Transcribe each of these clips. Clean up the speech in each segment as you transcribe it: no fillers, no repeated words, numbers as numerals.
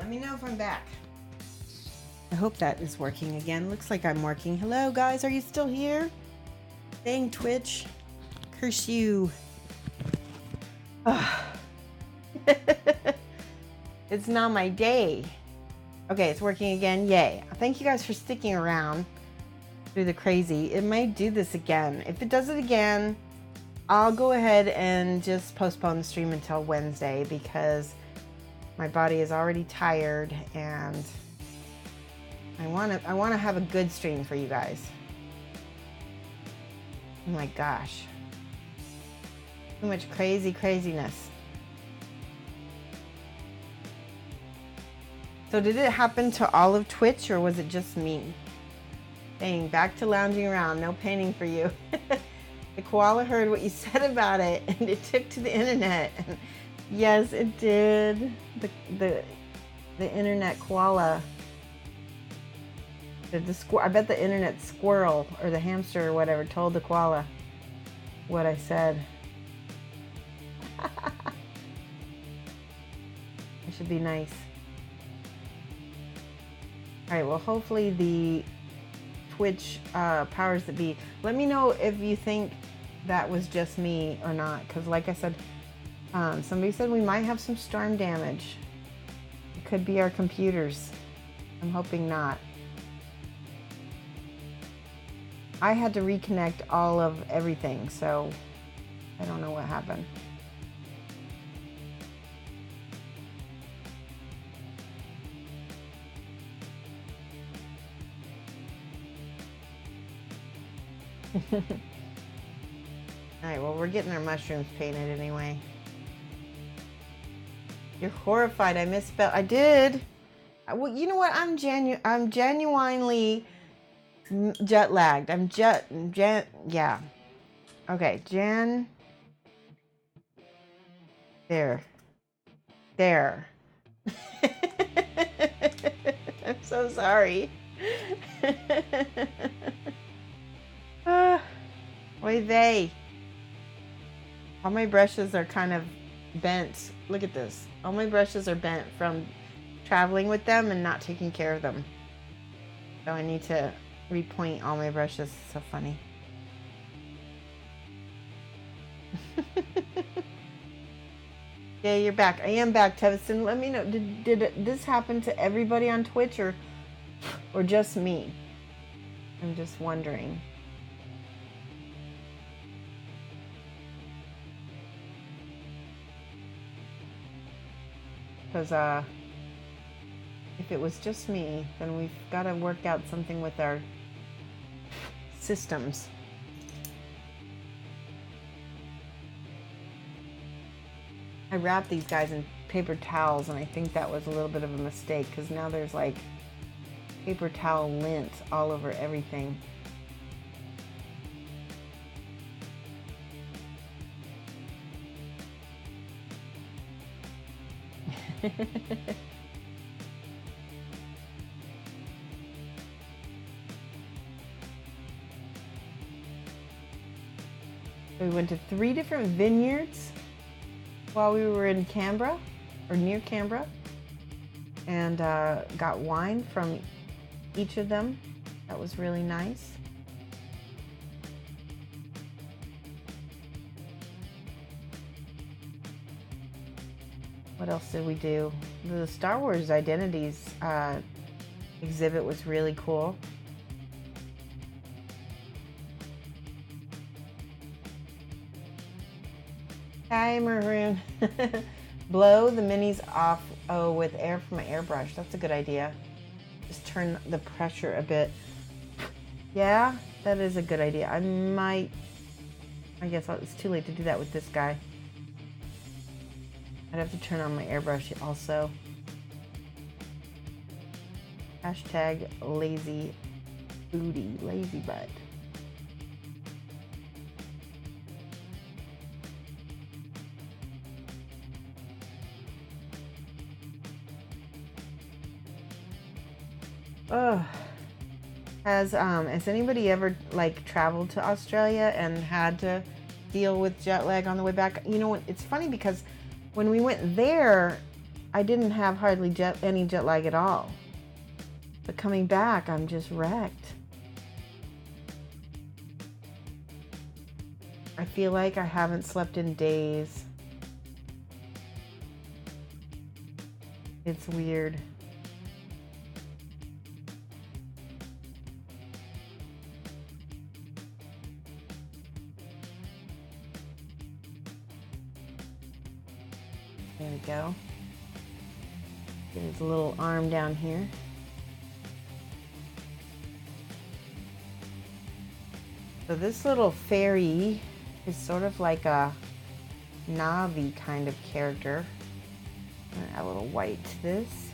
Let me know if I'm back. I hope that is working again. Looks like I'm working. Hello, guys. Are you still here? Dang, Twitch. Curse you. It's not my day. Okay, it's working again. Yay. Thank you guys for sticking around through the crazy. It might do this again. If it does it again, I'll go ahead and just postpone the stream until Wednesday because my body is already tired and I want to have a good stream for you guys. Oh my gosh. Too much craziness. So did it happen to all of Twitch or was it just me? Dang, back to lounging around. No painting for you. The koala heard what you said about it and it took to the internet. Yes, it did. The internet koala. I bet the internet squirrel or the hamster or whatever told the koala what I said. I should be nice. All right, well, hopefully the Twitch powers that be. Let me know if you think that was just me or not, because like I said, somebody said we might have some storm damage. It could be our computers. I'm hoping not. I had to reconnect all of everything, so I don't know what happened. All right, well, we're getting our mushrooms painted anyway. You're horrified. I misspelled. I did. Well, you know what? I'm genuinely jet lagged. Yeah. Okay, There. I'm so sorry. Oy vey. All my brushes are kind of bent. Look at this. All my brushes are bent from traveling with them and not taking care of them. So I need to repoint all my brushes. So funny. Yeah, you're back. I am back, Tevison. Let me know. Did this happen to everybody on Twitch or just me? I'm just wondering. Because if it was just me, then we've got to work out something with our systems. I wrapped these guys in paper towels, and I think that was a little bit of a mistake because now there's like paper towel lint all over everything. We went to 3 different vineyards while we were in Canberra, or near Canberra, and got wine from each of them. That was really nice. What else did we do? The Star Wars Identities exhibit was really cool. Hi, Maroon. Blow the minis off, with air from my airbrush. That's a good idea. Just turn the pressure a bit. Yeah, that is a good idea. I guess it's too late to do that with this guy. I'd have to turn on my airbrush also. Hashtag lazy booty, lazy butt. Ugh. Has anybody ever like traveled to Australia and had to deal with jet lag on the way back? You know, it's funny because when we went there, I didn't have hardly any jet lag at all. But coming back, I'm just wrecked. I feel like I haven't slept in days. It's weird. There we go. Get his little arm down here. So this little fairy is sort of like a Navi kind of character. I'm gonna add a little white to this.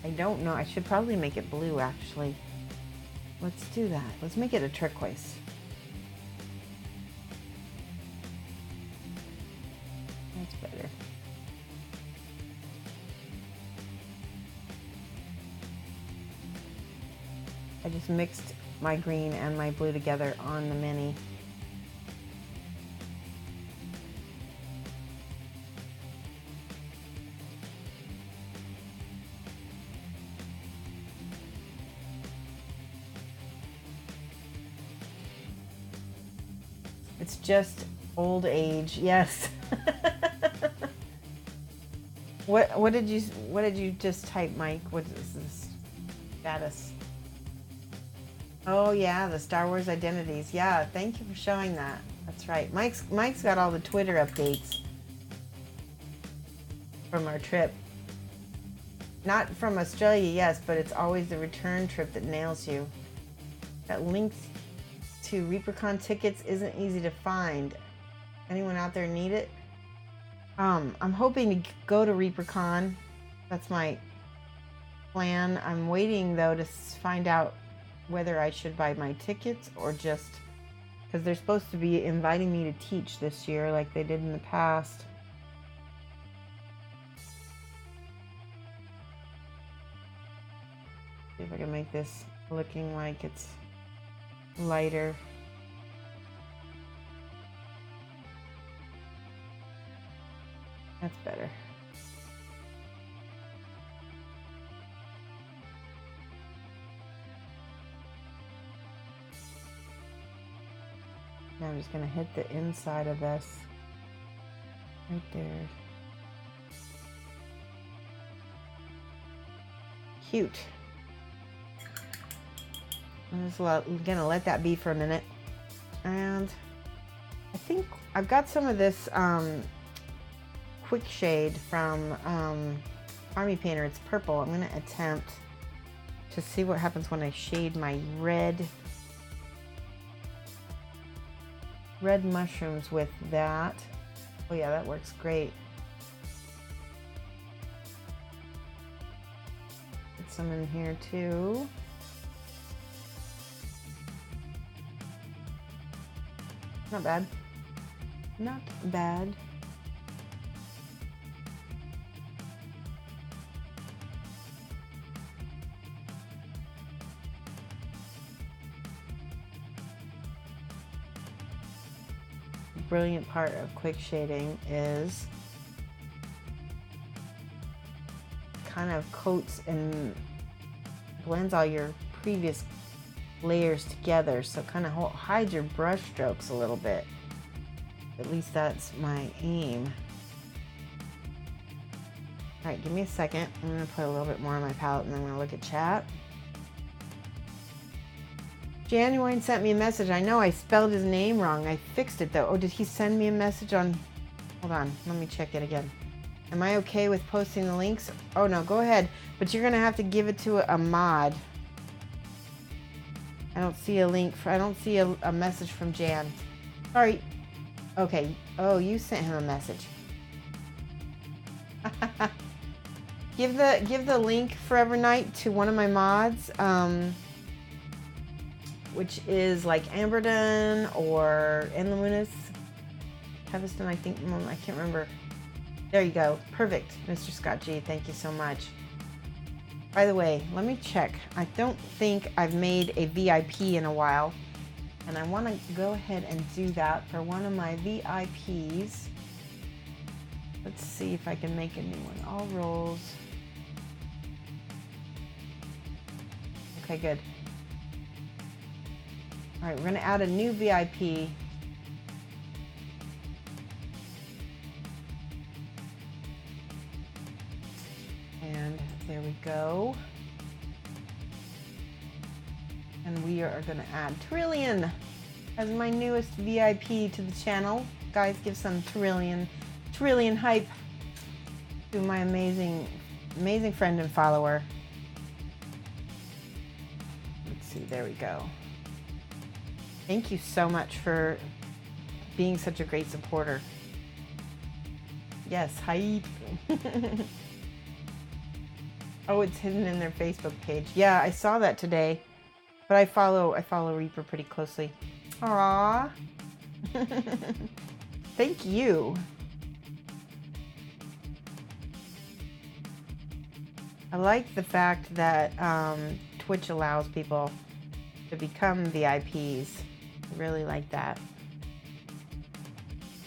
I don't know. I should probably make it blue, actually. Let's do that. Let's make it a turquoise. That's better. I just mixed my green and my blue together on the mini. It's just old age, yes. What did you just type, Mike? What is this status? Oh yeah, the Star Wars identities. Yeah, thank you for showing that. That's right. Mike's got all the Twitter updates from our trip. Not from Australia, yes, but it's always the return trip that nails you. That links to ReaperCon tickets isn't easy to find. Anyone out there need it? I'm hoping to go to ReaperCon. That's my plan. I'm waiting though to find out whether I should buy my tickets or just because they're supposed to be inviting me to teach this year like they did in the past. See if I can make this looking like it's lighter. That's better. Now I'm just going to hit the inside of this right there. Cute. I'm just going to let that be for a minute. And I think I've got some of this quick shade from Army Painter. It's purple. I'm going to attempt to see what happens when I shade my red mushrooms with that. Oh yeah, that works great. Put some in here too. Not bad. Not bad. Brilliant part of quick shading is kind of coats and blends all your previous layers together, so kind of hides your brush strokes a little bit. At least that's my aim. All right, give me a second. I'm going to put a little bit more on my palette and then I'm going to look at chat. January sent me a message. I know I spelled his name wrong. I fixed it though. Oh, did he send me a message on? Hold on, let me check it again. Am I okay with posting the links? Oh no, go ahead. But you're gonna have to give it to a mod. I don't see a link. I don't see a message from Jan. Sorry. Okay. Oh, you sent him a message. Give the link Forever Night to one of my mods. Which is like Amberden or Enluminous. Keviston, I think, I can't remember. There you go. Perfect, Mr. Scott G. Thank you so much. By the way, let me check. I don't think I've made a VIP in a while. And I want to go ahead and do that for one of my VIPs. Let's see if I can make a new one. All roles. Okay, good. All right, we're going to add a new VIP. And there we go. And we are going to add Trillian as my newest VIP to the channel. Guys, give some Trillian hype to my amazing friend and follower. Let's see, there we go. Thank you so much for being such a great supporter. Yes, hype. Oh, it's hidden in their Facebook page. Yeah, I saw that today. But I follow Reaper pretty closely. Aww. Thank you. I like the fact that Twitch allows people to become VIPs. I really like that.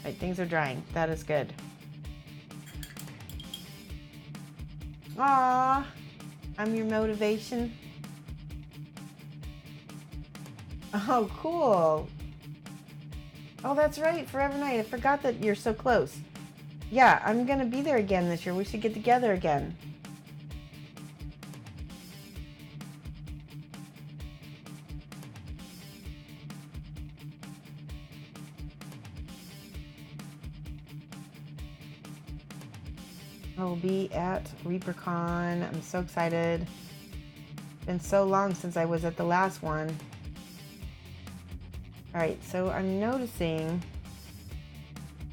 Right, things are drying. That is good. Aww. I'm your motivation. Oh, cool. Oh, that's right. Forever Night. I forgot that you're so close. Yeah, I'm going to be there again this year. We should get together again. I will be at ReaperCon. I'm so excited. It's been so long since I was at the last one. Alright, so I'm noticing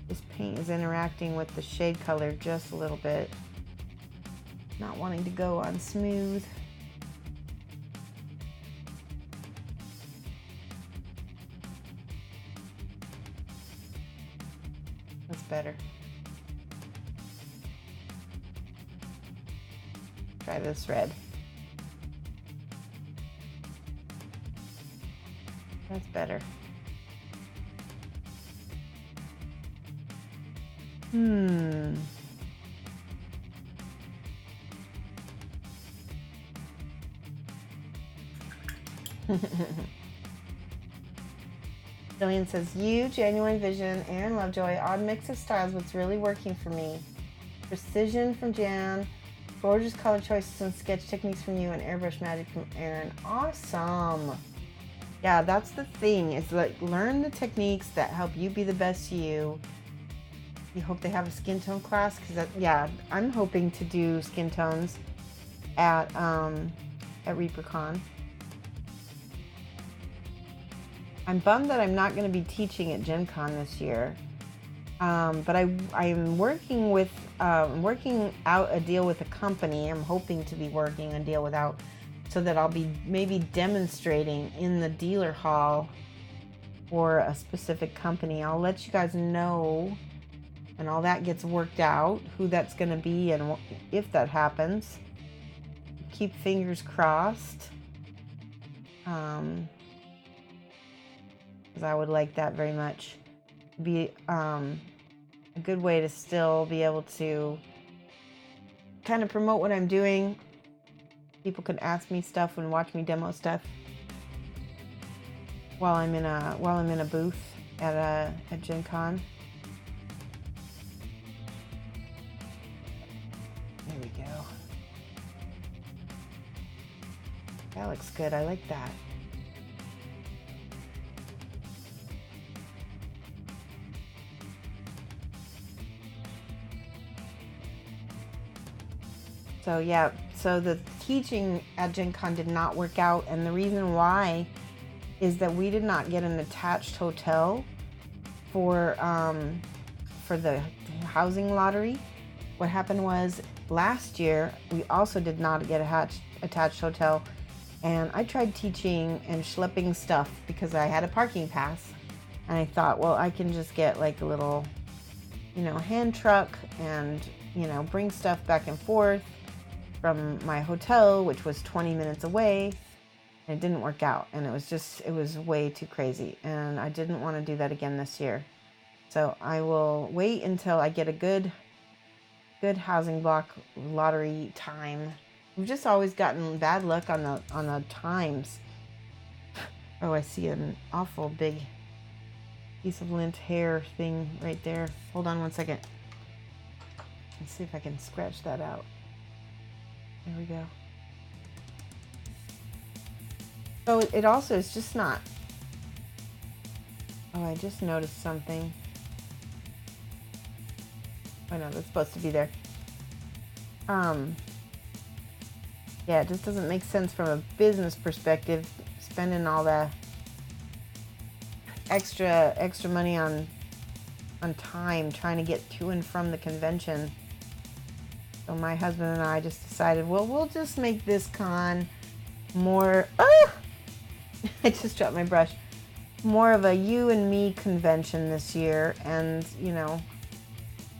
this paint is interacting with the shade color just a little bit. Not wanting to go on smooth. That's better. Try this red. That's better. Jillian says, you, Genuine Vision, and Lovejoy, odd mix of styles, what's really working for me. Precision from Jan, gorgeous color choices and sketch techniques from you, and airbrush magic from Aaron. Awesome. Yeah, that's the thing. It's like, learn the techniques that help you be the best you. You hope they have a skin tone class, because yeah, I'm hoping to do skin tones at ReaperCon. I'm bummed that I'm not going to be teaching at Gen Con this year, but I'm working with working out a deal with a company. I'm hoping to be working a deal without, so that I'll be maybe demonstrating in the dealer hall for a specific company. I'll let you guys know when all that gets worked out, who that's going to be and if that happens. Keep fingers crossed. Because I would like that very much. Be a good way to still be able to kind of promote what I'm doing. People can ask me stuff and watch me demo stuff while I'm in a booth at Gen Con. There we go. That looks good. I like that. So yeah, so the teaching at Gen Con did not work out, and the reason why is that we did not get an attached hotel for the housing lottery. What happened was last year we also did not get a attached hotel, and I tried teaching and schlepping stuff because I had a parking pass, and I thought, well, I can just get like a little, hand truck and, bring stuff back and forth from my hotel, which was 20 minutes away, It didn't work out, and it was way too crazy, and I didn't want to do that again this year. So I will wait until I get a good housing block lottery time. We've just always gotten bad luck on the times. Oh, I see an awful big piece of lint hair thing right there. Hold on one second. Let's see if I can scratch that out. There we go. So it also is just not. Oh, I just noticed something. Oh no, that's supposed to be there. Yeah, it just doesn't make sense from a business perspective, spending all the extra money on time trying to get to and from the convention. So my husband and I just decided, well, we'll just make this con more, I just dropped my brush, more of a you and me convention this year, and you know,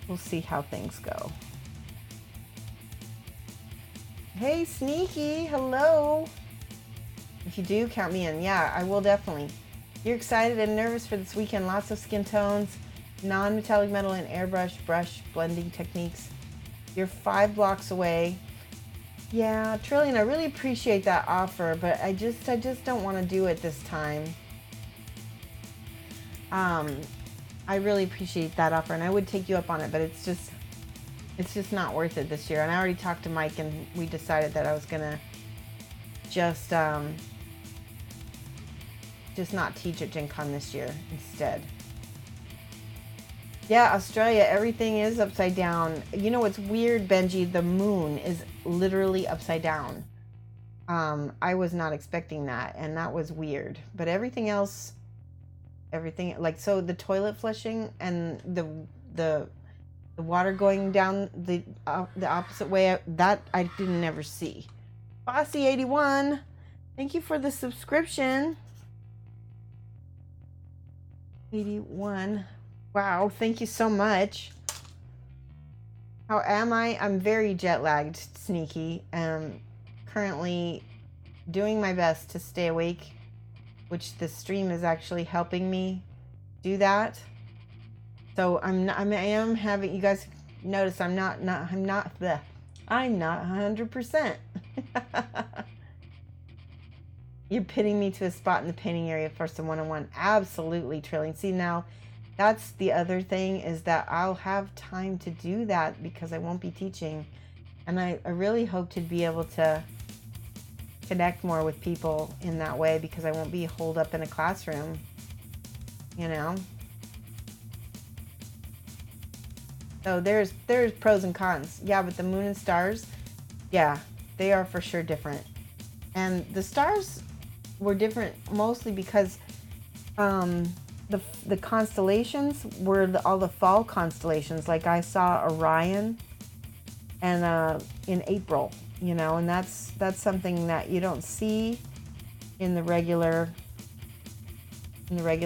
we'll see how things go. Hey, Sneaky, hello. If you do, count me in. Yeah, I will definitely. You're excited and nervous for this weekend. Lots of skin tones, non-metallic metal and airbrush brush blending techniques. You're 5 blocks away. Yeah, Trillian, I really appreciate that offer, but I just don't want to do it this time. I really appreciate that offer, and I would take you up on it, but it's just not worth it this year. And I already talked to Mike, and we decided that I was gonna just not teach at Gen Con this year instead. Yeah, Australia, everything is upside down. You know what's weird, Benji? The moon is literally upside down. I was not expecting that, and that was weird. But everything else, like, so the toilet flushing and the water going down the opposite way, that I didn't ever see. Bossy81, thank you for the subscription. 81. Wow, thank you so much. How am I? I'm very jet lagged, Sneaky. Currently doing my best to stay awake, which the stream is actually helping me do that. So I am having, you guys notice I'm not 100%. You're pitting me to a spot in the painting area for some one-on-one. Absolutely, Trilling. See, now that's the other thing, is that I'll have time to do that because I won't be teaching. And I really hope to be able to connect more with people in that way, because I won't be holed up in a classroom, you know? So there's pros and cons. Yeah, but the moon and stars, yeah, they are for sure different. And the stars were different mostly because the constellations were all the fall constellations. Like I saw Orion and in April, you know, and that's something that you don't see in the regular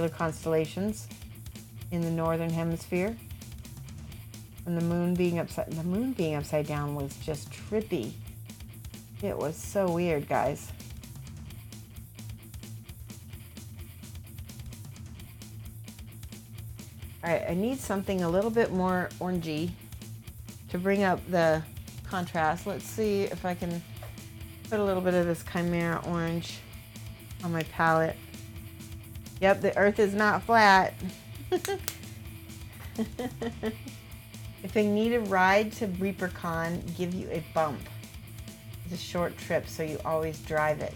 constellations in the northern hemisphere. And the moon being upside down was just trippy. It was so weird, guys. All right, I need something a little bit more orangey to bring up the contrast. Let's see if I can put a little bit of this Chimera orange on my palette. Yep, the earth is not flat. If I need a ride to ReaperCon, give you a bump. It's a short trip, so you always drive it.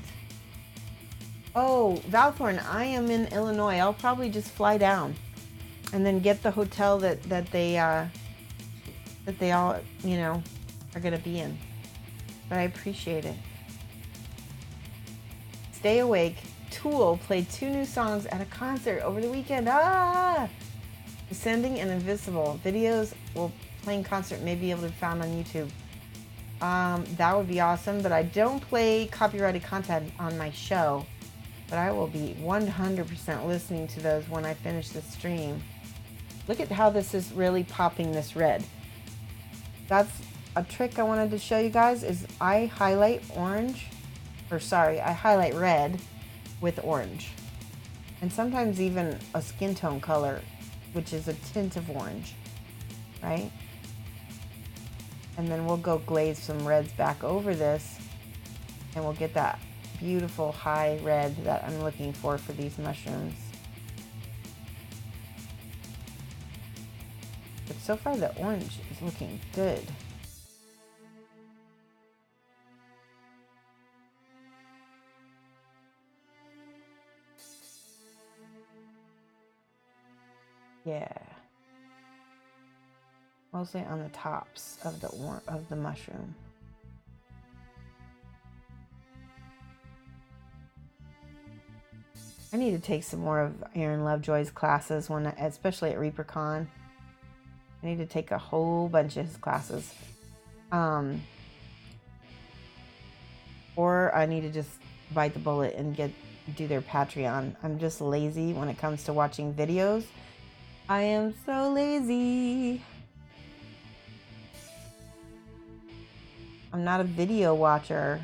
Oh, Valthorn, I am in Illinois. I'll probably just fly down and then get the hotel that they all, you know, are gonna be in. But I appreciate it. Stay awake. Tool played 2 new songs at a concert over the weekend. Descending and Invisible videos will playing concert may be able to be found on YouTube. That would be awesome, but I don't play copyrighted content on my show. But I will be 100% listening to those when I finish the stream. Look at how this is really popping this red. That's a trick I wanted to show you guys, is I highlight orange or sorry, I highlight red with orange. And sometimes even a skin tone color, which is a tint of orange, right? And then we'll go glaze some reds back over this, and we'll get that beautiful high red that I'm looking for these mushrooms. But so far the orange is looking good. Yeah. Mostly on the tops of the mushroom. I need to take some more of Aaron Lovejoy's classes, especially at ReaperCon. I need to take a whole bunch of his classes. Or I need to just bite the bullet and do their Patreon. I'm just lazy when it comes to watching videos. I am so lazy. I'm not a video watcher.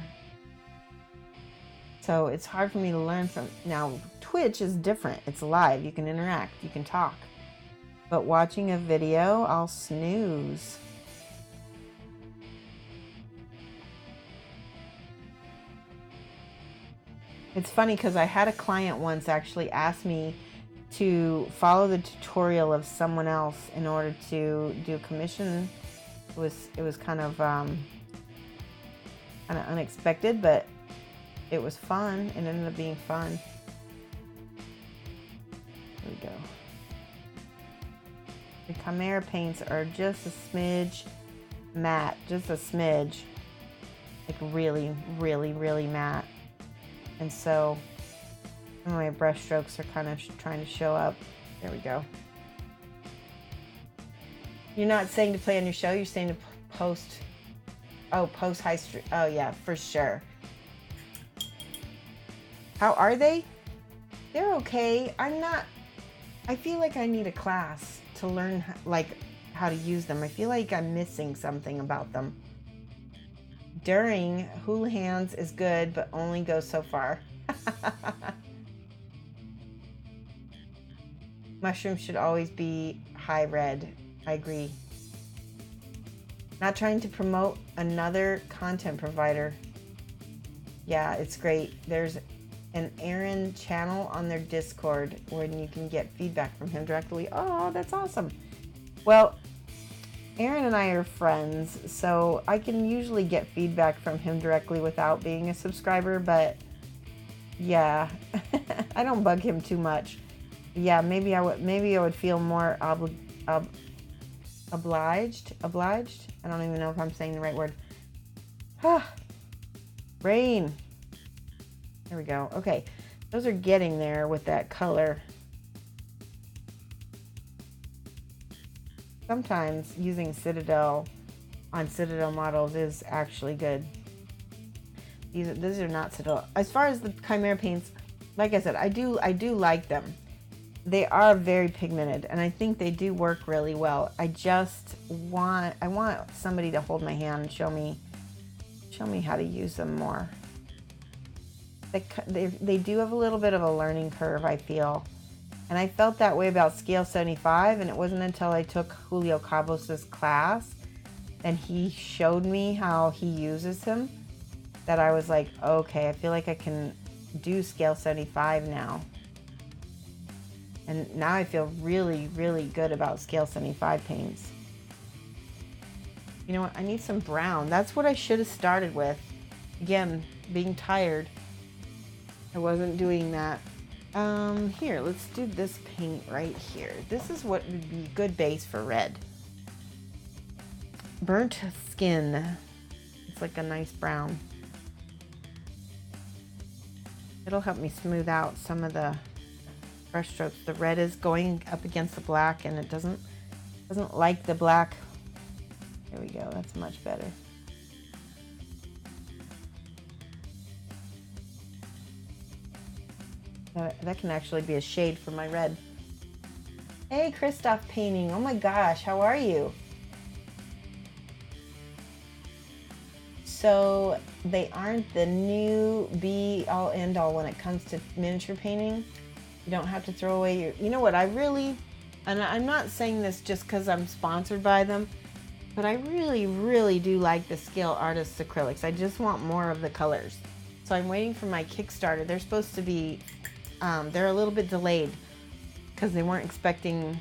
So it's hard for me to learn from. Now, Twitch is different. It's live. You can interact. You can talk. But watching a video, I'll snooze. It's funny because I had a client once actually ask me to follow the tutorial of someone else in order to do a commission. It was kind of unexpected, but it was fun. It ended up being fun. There we go. The Chimera paints are just a smidge matte, just a smidge, like really, really, really matte. And so some of my brush strokes are kind of trying to show up. There we go. You're not saying to play on your show, you're saying to post. Oh, post high street. Oh yeah, for sure. How are they? They're okay. I feel like I need a class to learn how to use them. I feel like I'm missing something about them. During Hula Hands is good, but only goes so far. Mushrooms should always be high red. I agree. Not trying to promote another content provider. Yeah, it's great. There's an Aaron channel on their Discord where you can get feedback from him directly. Oh, that's awesome. Well, Aaron and I are friends, so I can usually get feedback from him directly without being a subscriber, but yeah, I don't bug him too much. Yeah, maybe I would feel more obliged. I don't even know if I'm saying the right word. Rain. There we go. Okay, those are getting there with that color. Sometimes using Citadel on Citadel models is actually good. These are not Citadel. As far as the Chimera paints, like I said, I do like them. They are very pigmented, and I think they do work really well. I want somebody to hold my hand and show me how to use them more. They do have a little bit of a learning curve, I feel. And I felt that way about Scale 75, and it wasn't until I took Julio Cabos' class and he showed me how he uses him that I was like, okay, I feel like I can do Scale 75 now. And now I feel really, really good about Scale 75 paints. You know what? I need some brown. That's what I should have started with. Again, being tired, I wasn't doing that. Here, let's do this paint right here. This is what would be good base for red. Burnt Skin. It's like a nice brown. It'll help me smooth out some of the brush strokes. The red is going up against the black, and it doesn't like the black. There we go. That's much better. That can actually be a shade for my red. Hey, Christoph Painting. Oh my gosh, how are you? so they aren't the new be all end all when it comes to miniature painting. You don't have to throw away your, you know what, I really, and I'm not saying this just because I'm sponsored by them, but I really, really do like the Scale Artists acrylics. I just want more of the colors. So I'm waiting for my Kickstarter. They're supposed to be, they're a little bit delayed because they weren't expecting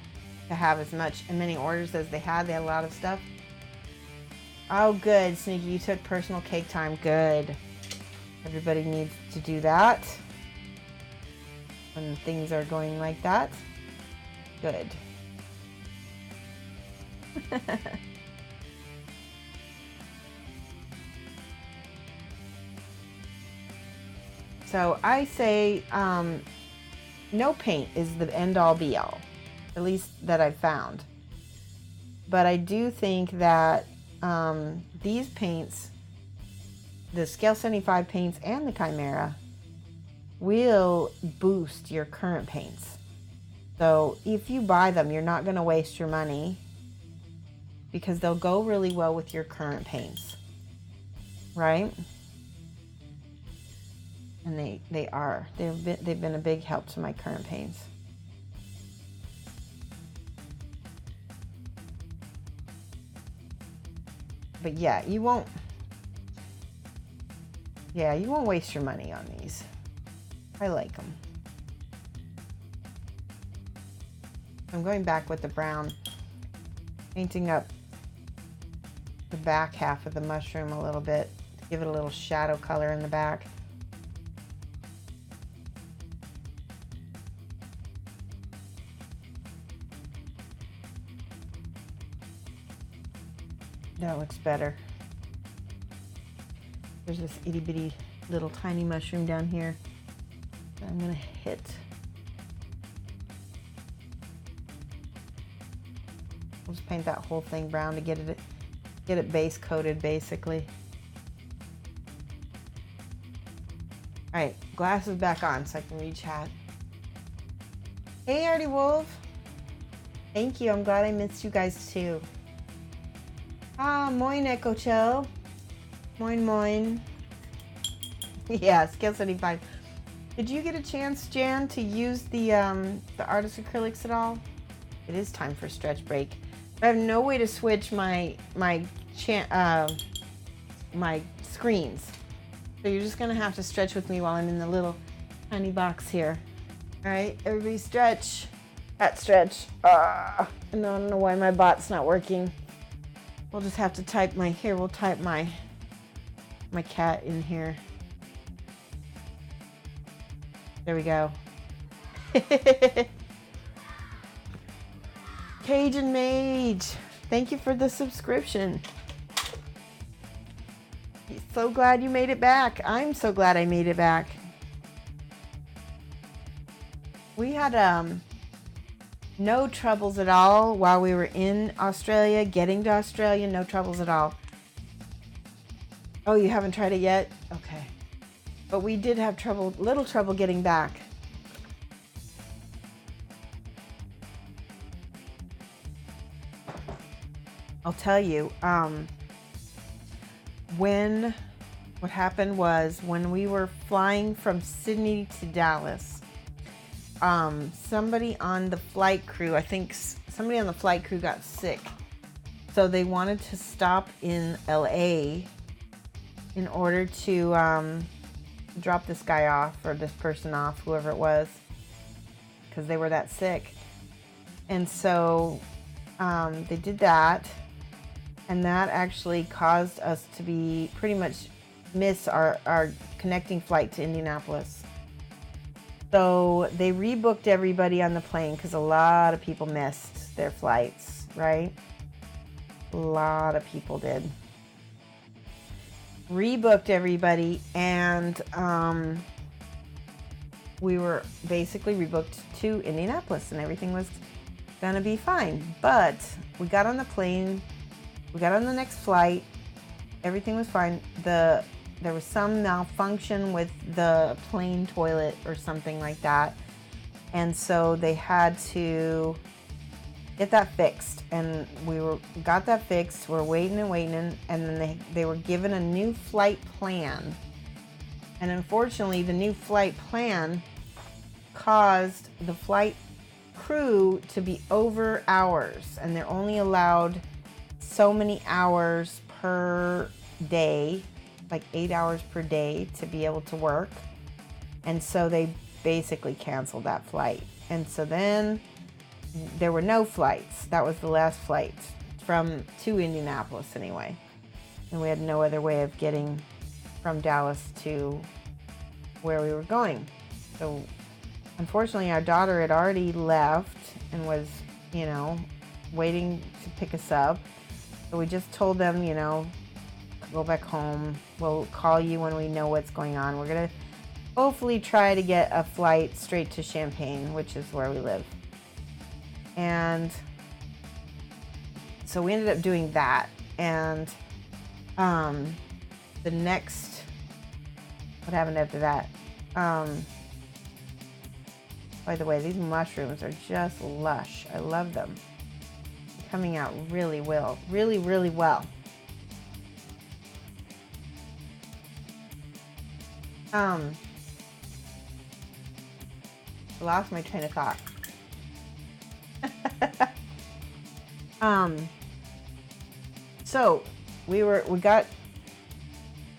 to have as many orders as they had. They had a lot of stuff. Oh, good, Sneaky, you took personal cake time. Good. Everybody needs to do that when things are going like that. Good. So I say no paint is the end all be all, at least that I've found. But I do think that these paints, the Scale 75 paints and the Chimera, will boost your current paints. So if you buy them, you're not going to waste your money because they'll go really well with your current paints, right? And they've been a big help to my current paints. But yeah, you won't waste your money on these. I like them. I'm going back with the brown, painting up the back half of the mushroom a little bit to give it a little shadow color in the back. That looks better. There's this itty bitty little tiny mushroom down here that I'm gonna hit. We'll just paint that whole thing brown to get it base coated basically. All right, glasses back on so I can read chat. Hey Artie Wolf. Thank you, I'm glad I missed you guys too. Ah, moin Echo Chill. Moin moin. Yeah, Scale 75. Did you get a chance, Jan, to use the artist acrylics at all? It is time for stretch break. I have no way to switch my screens. So you're just gonna have to stretch with me while I'm in the little tiny box here. All right, everybody stretch. At stretch. I don't know why my bot's not working. We'll just have to type we'll type my cat in here. There we go. Cajun Mage, thank you for the subscription. So glad you made it back. I'm so glad I made it back. We had no troubles at all while we were in Australia, getting to Australia, no troubles at all. Oh, you haven't tried it yet? Okay. But we did have little trouble getting back. I'll tell you, what happened was when we were flying from Sydney to Dallas, somebody on the flight crew, I think somebody on the flight crew got sick. So they wanted to stop in LA in order to drop this guy off, or this person off, whoever it was, because they were that sick. And so they did that, and that actually caused us to be pretty much miss our connecting flight to Indianapolis. So they rebooked everybody on the plane because a lot of people missed their flights, right? A lot of people did. Rebooked everybody, and we were basically rebooked to Indianapolis, and everything was gonna be fine. But we got on the plane, we got on the next flight, everything was fine. There was some malfunction with the plane toilet or something like that, and so they had to get that fixed, and got that fixed. We're waiting and waiting, and then they were given a new flight plan, and unfortunately the new flight plan caused the flight crew to be over hours, and they're only allowed so many hours per day, like 8 hours per day, to be able to work. And so they basically canceled that flight, and so then there were no flights. That was the last flight to Indianapolis anyway. And we had no other way of getting from Dallas to where we were going. So unfortunately, our daughter had already left and was, you know, waiting to pick us up. So we just told them, you know, go back home. We'll call you when we know what's going on. We're going to hopefully try to get a flight straight to Champaign, which is where we live. And so we ended up doing that. And the next, what happened after that? By the way, these mushrooms are just lush. I love them. They're coming out really well, really, really well. I lost my train of thought. So we got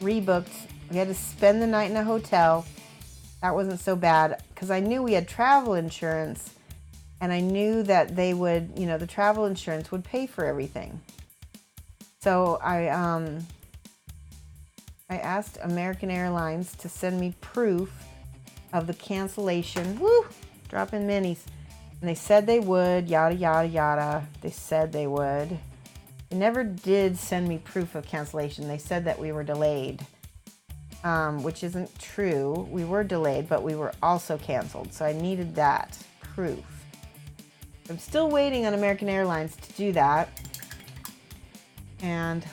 rebooked. We had to spend the night in a hotel. That wasn't so bad because I knew we had travel insurance, and I knew that they would, you know, the travel insurance would pay for everything. So I asked American Airlines to send me proof of the cancellation. Woo! Dropping minis. And they said they would, yada, yada, yada. They said they would. They never did send me proof of cancellation. They said that we were delayed, which isn't true. We were delayed, but we were also canceled. So I needed that proof. I'm still waiting on American Airlines to do that. And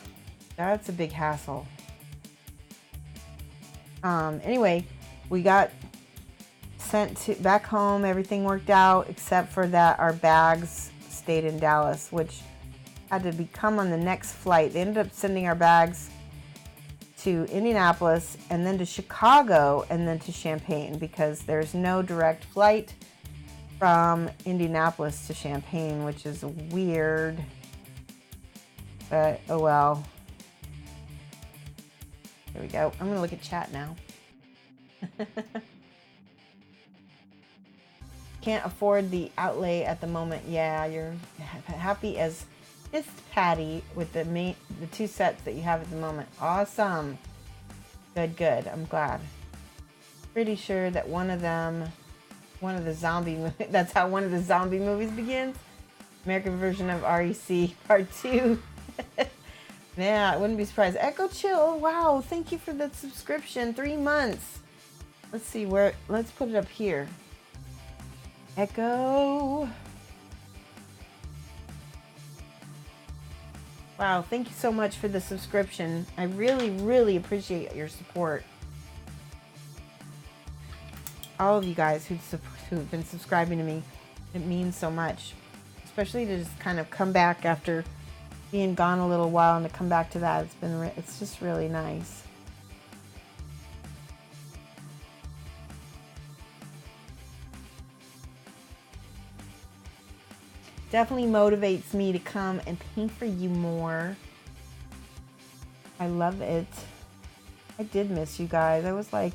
that's a big hassle. Anyway, we got sent back home. Everything worked out except for that our bags stayed in Dallas, which had to become on the next flight. They ended up sending our bags to Indianapolis and then to Chicago and then to Champaign because there's no direct flight from Indianapolis to Champaign, which is weird, but oh well. There we go. I'm gonna look at chat now. Can't afford the outlay at the moment. Yeah, you're happy as Miss Patty with the two sets that you have at the moment. Awesome. Good. I'm glad. Pretty sure that one of the zombie movies, that's how one of the zombie movies begins. American version of REC Part 2. Yeah, I wouldn't be surprised. Echo Chill, wow, thank you for the subscription. 3 months. Let's see let's put it up here. Echo. Wow, thank you so much for the subscription. I really, really appreciate your support. All of you guys who've been subscribing to me, it means so much. Especially to just kind of come back after being gone a little while and to come back to that. It's just really nice. Definitely motivates me to come and paint for you more. I love it. I did miss you guys. I was like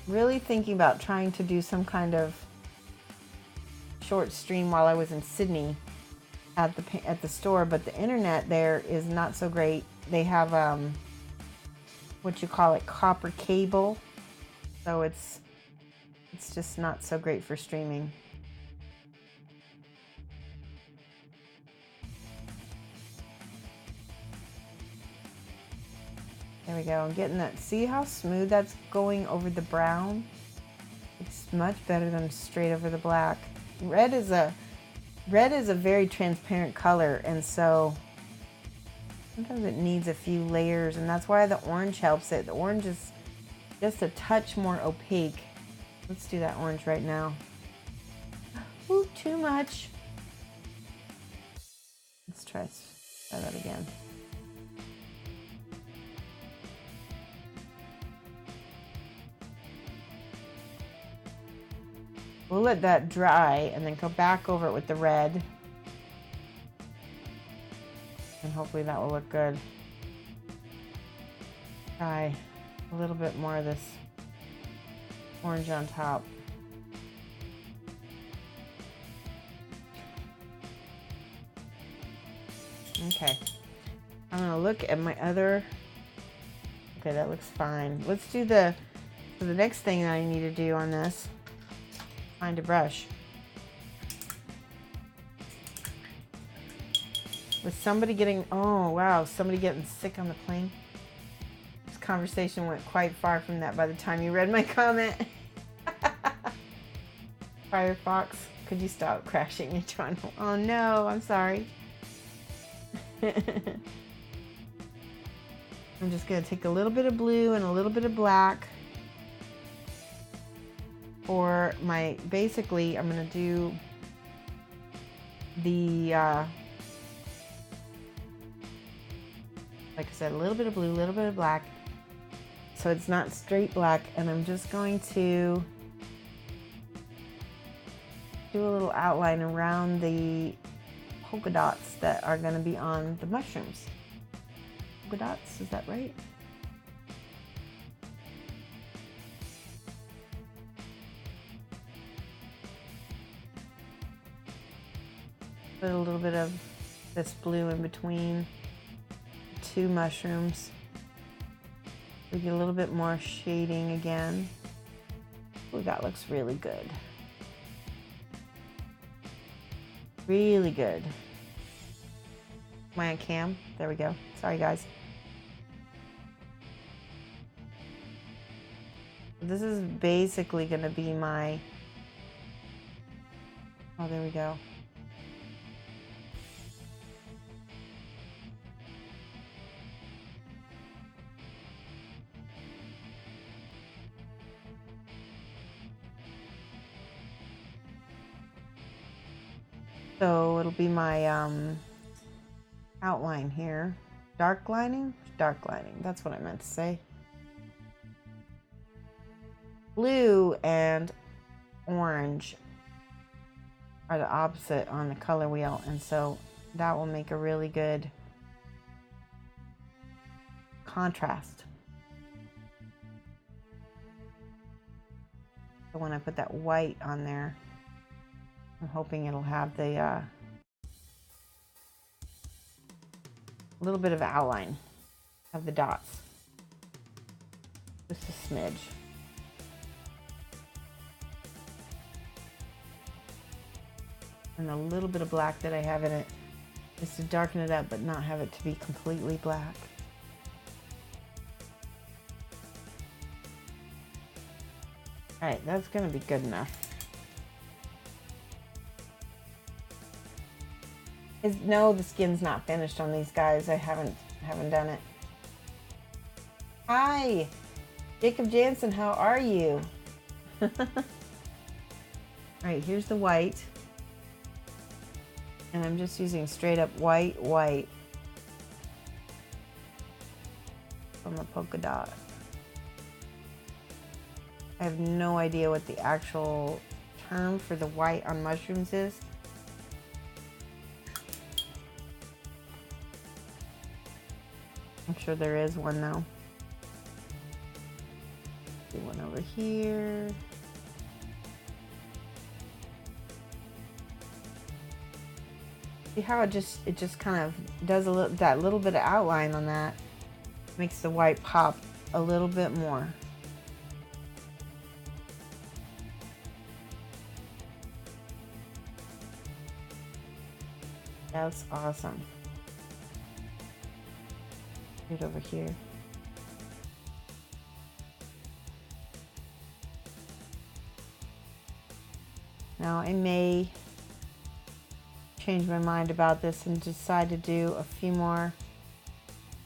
really thinking about trying to do some kind of short stream while I was in Sydney at the store, but the internet there is not so great. They have what you call it, copper cable, so it's just not so great for streaming. There we go. I'm getting that. See how smooth that's going over the brown? It's much better than straight over the black. Red is a very transparent color, and so sometimes it needs a few layers, and that's why the orange helps it. The orange is just a touch more opaque. Let's do that orange right now. Woot! too much. Let's try that again. We'll let that dry and then go back over it with the red. And hopefully that will look good. Try a little bit more of this orange on top. Okay, I'm gonna look at my other. Okay, that looks fine. Let's do the next thing that I need to do on this. Find a brush. Was somebody getting, oh wow, somebody getting sick on the plane? This conversation went quite far from that by the time you read my comment. Firefox, could you stop crashing and trying to, oh no, I'm sorry. I'm just gonna take a little bit of blue and a little bit of black for my, basically I'm gonna do the, like I said, a little bit of blue, a little bit of black, so it's not straight black, and I'm just going to do a little outline around the polka dots that are going to be on the mushrooms. Polka dots, is that right? Put a little bit of this blue in between two mushrooms. We get a little bit more shading again. Ooh, that looks really good. Really good. Am I on cam? There we go. Sorry, guys. This is basically going to be my... Oh, there we go. So it'll be my outline here. Dark lining? Dark lining, that's what I meant to say. Blue and orange are the opposite on the color wheel, and so that will make a really good contrast. So when I put that white on there, I'm hoping it'll have the little bit of outline of the dots. Just a smidge. And a little bit of black that I have in it is to darken it up but not have it to be completely black. Alright, that's gonna be good enough. No, the skin's not finished on these guys. I haven't done it. Hi, Jacob Jansen, how are you? All right, here's the white. And I'm just using straight up white from a polka dot. I have no idea what the actual term for the white on mushrooms is. I'm sure there is one though. Do one over here. See how it just kind of does that little bit of outline on that, makes the white pop a little bit more. That's awesome. Right over here. Now I may change my mind about this and decide to do a few more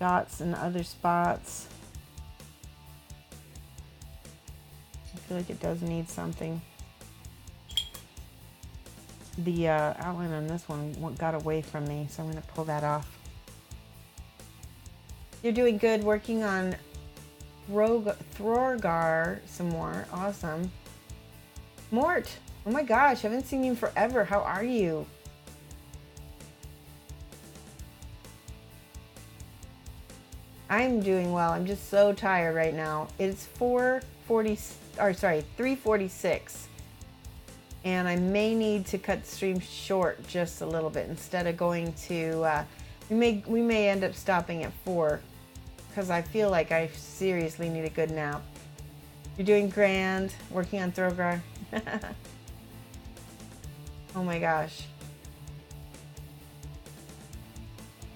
dots in other spots. I feel like it does need something. the outline on this one got away from me, so I'm going to pull that off. You're doing good, working on Thorgar some more. Awesome. Mort, oh my gosh, I haven't seen you forever. How are you? I'm doing well. I'm just so tired right now. It's 3:46. And I may need to cut the stream short just a little bit instead of going to, we may end up stopping at 4 because I feel like I seriously need a good nap. You're doing grand, working on Thorgar. Oh my gosh.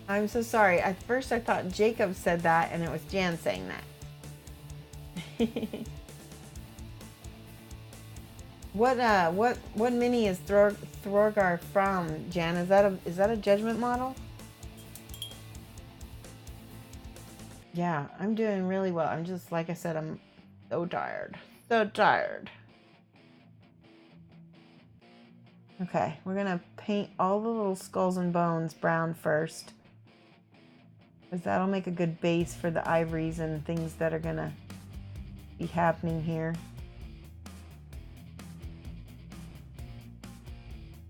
I'm so sorry. At first I thought Jacob said that and it was Jan saying that. What mini is Thorgar from, Jan? Is that a judgment model? Yeah, I'm doing really well. I'm just, like I said, I'm so tired. So tired. Okay, we're gonna paint all the little skulls and bones brown first, because that'll make a good base for the ivories and things that are gonna be happening here.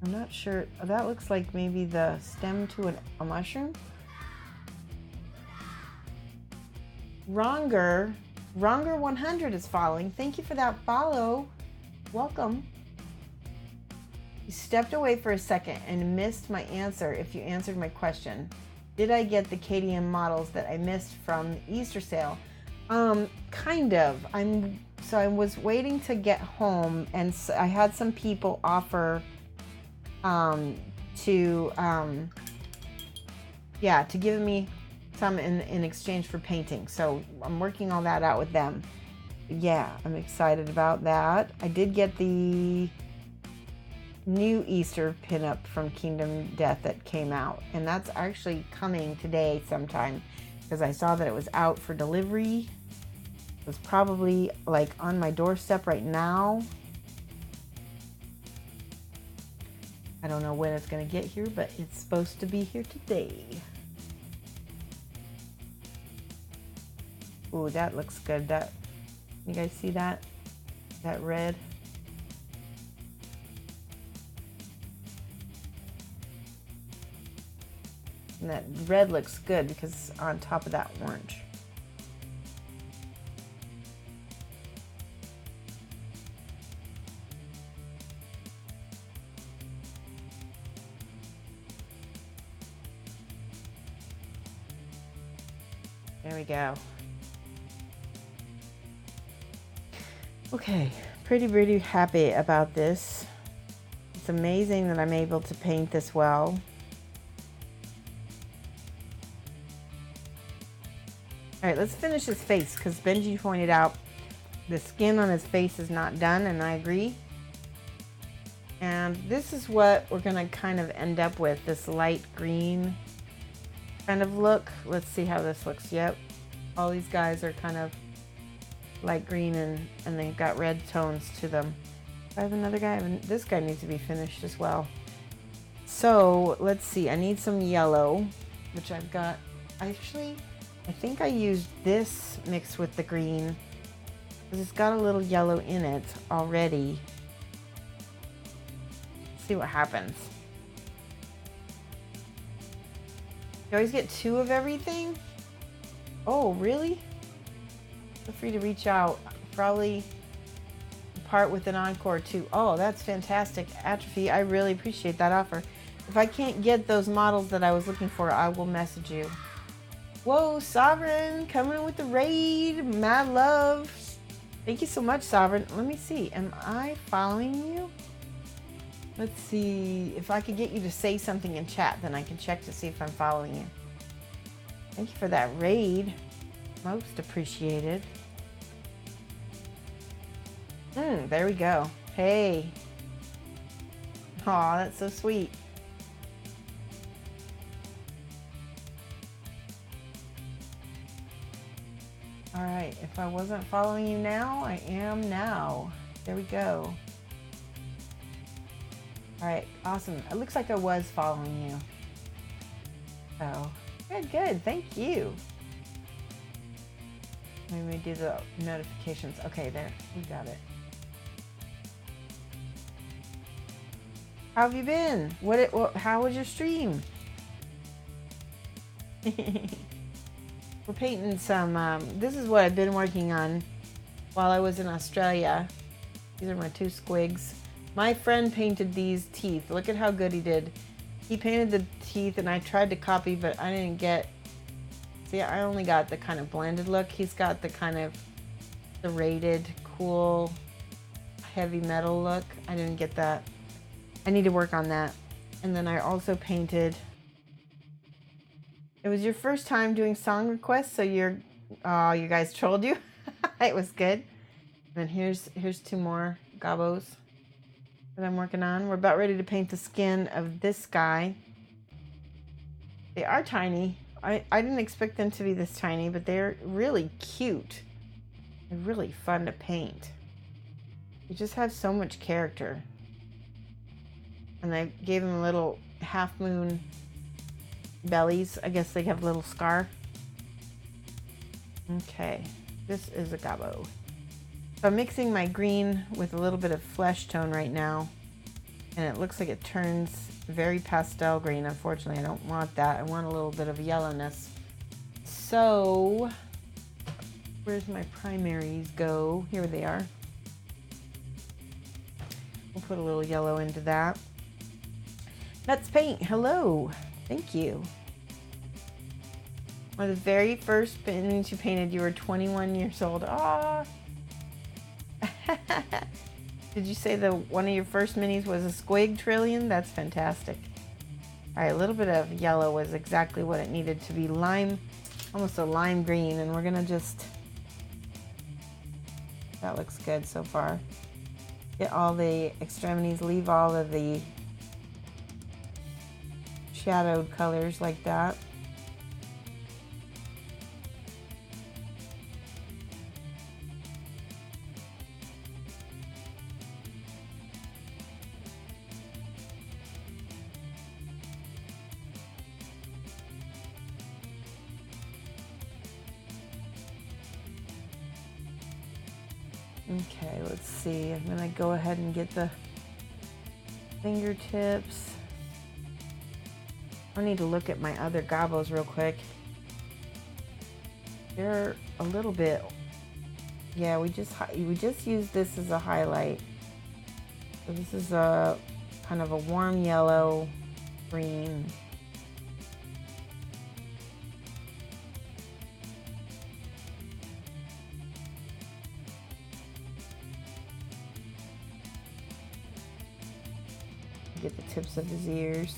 I'm not sure. That looks like maybe the stem to a mushroom. Ronger 100 is following. Thank you for that follow. Welcome. You stepped away for a second and missed my answer if you answered my question. Did I get the KDM models that I missed from the Easter sale? Kind of. I was waiting to get home, and so I had some people offer to give me some in exchange for painting. So I'm working all that out with them. Yeah, I'm excited about that. I did get the new Easter pinup from Kingdom Death that came out, and that's actually coming today sometime because I saw that it was out for delivery. It was probably like on my doorstep right now. I don't know when it's going to get here, but it's supposed to be here today. Ooh, that looks good. That, you guys see that? That red? And that red looks good because on top of that orange. There we go. Okay, pretty happy about this. It's amazing that I'm able to paint this well. All right, let's finish his face because Benji pointed out the skin on his face is not done, and I agree. And this is what we're gonna kind of end up with, this light green kind of look. Let's see how this looks. Yep, all these guys are kind of light green and they've got red tones to them. I have another guy, this guy needs to be finished as well. So let's see, I need some yellow, which I've got. Actually, I think I used this mixed with the green because it's got a little yellow in it already. Let's see what happens. You always get 2 of everything? Oh, really? Feel free to reach out. Probably part with an encore too. Oh, that's fantastic. Atrophy, I really appreciate that offer. If I can't get those models that I was looking for, I will message you. Whoa, Sovereign, coming in with the raid. Mad love. Thank you so much, Sovereign. Let me see. Am I following you? Let's see. If I could get you to say something in chat, then I can check to see if I'm following you. Thank you for that raid. Most appreciated. There we go. Hey. Aw, that's so sweet. All right, if I wasn't following you now, I am now. There we go. All right, awesome. It looks like I was following you. So, good. Thank you. Let me do the notifications. Okay, there, we got it. How have you been? How was your stream? We're painting some, this is what I've been working on while I was in Australia. These are my 2 squigs. My friend painted these teeth. Look at how good he did. He painted the teeth and I tried to copy, but I didn't get, see, I only got the kind of blended look. He's got the kind of serrated, cool, heavy metal look. I didn't get that. I need to work on that. And then I also painted, it was your first time doing song requests, so you guys trolled you. It was good. And here's 2 more gobos that I'm working on. We're about ready to paint the skin of this guy. They are tiny. I didn't expect them to be this tiny, but they're really cute. They're really fun to paint. You just have so much character. And I gave them little half moon bellies. I guess they have a little scar. Okay, this is a gobbo. So I'm mixing my green with a little bit of flesh tone right now. And it looks like it turns very pastel green. Unfortunately, I don't want that. I want a little bit of yellowness. So, where's my primaries go? Here they are. We'll put a little yellow into that. Nuts Paint, hello. Thank you. One of the very first paintings you painted, you were 21 years old. Ah. Did you say one of your first minis was a squig trillion? That's fantastic. All right, a little bit of yellow was exactly what it needed to be. Lime, almost a lime green, and we're gonna just, that looks good so far. Get all the extremities, leave all of the shadowed colors like that. Okay, let's see. I'm gonna go ahead and get the fingertips. I need to look at my other gobos real quick. They're a little bit, yeah, we just used this as a highlight. So this is a kind of a warm yellow green. Get the tips of his ears.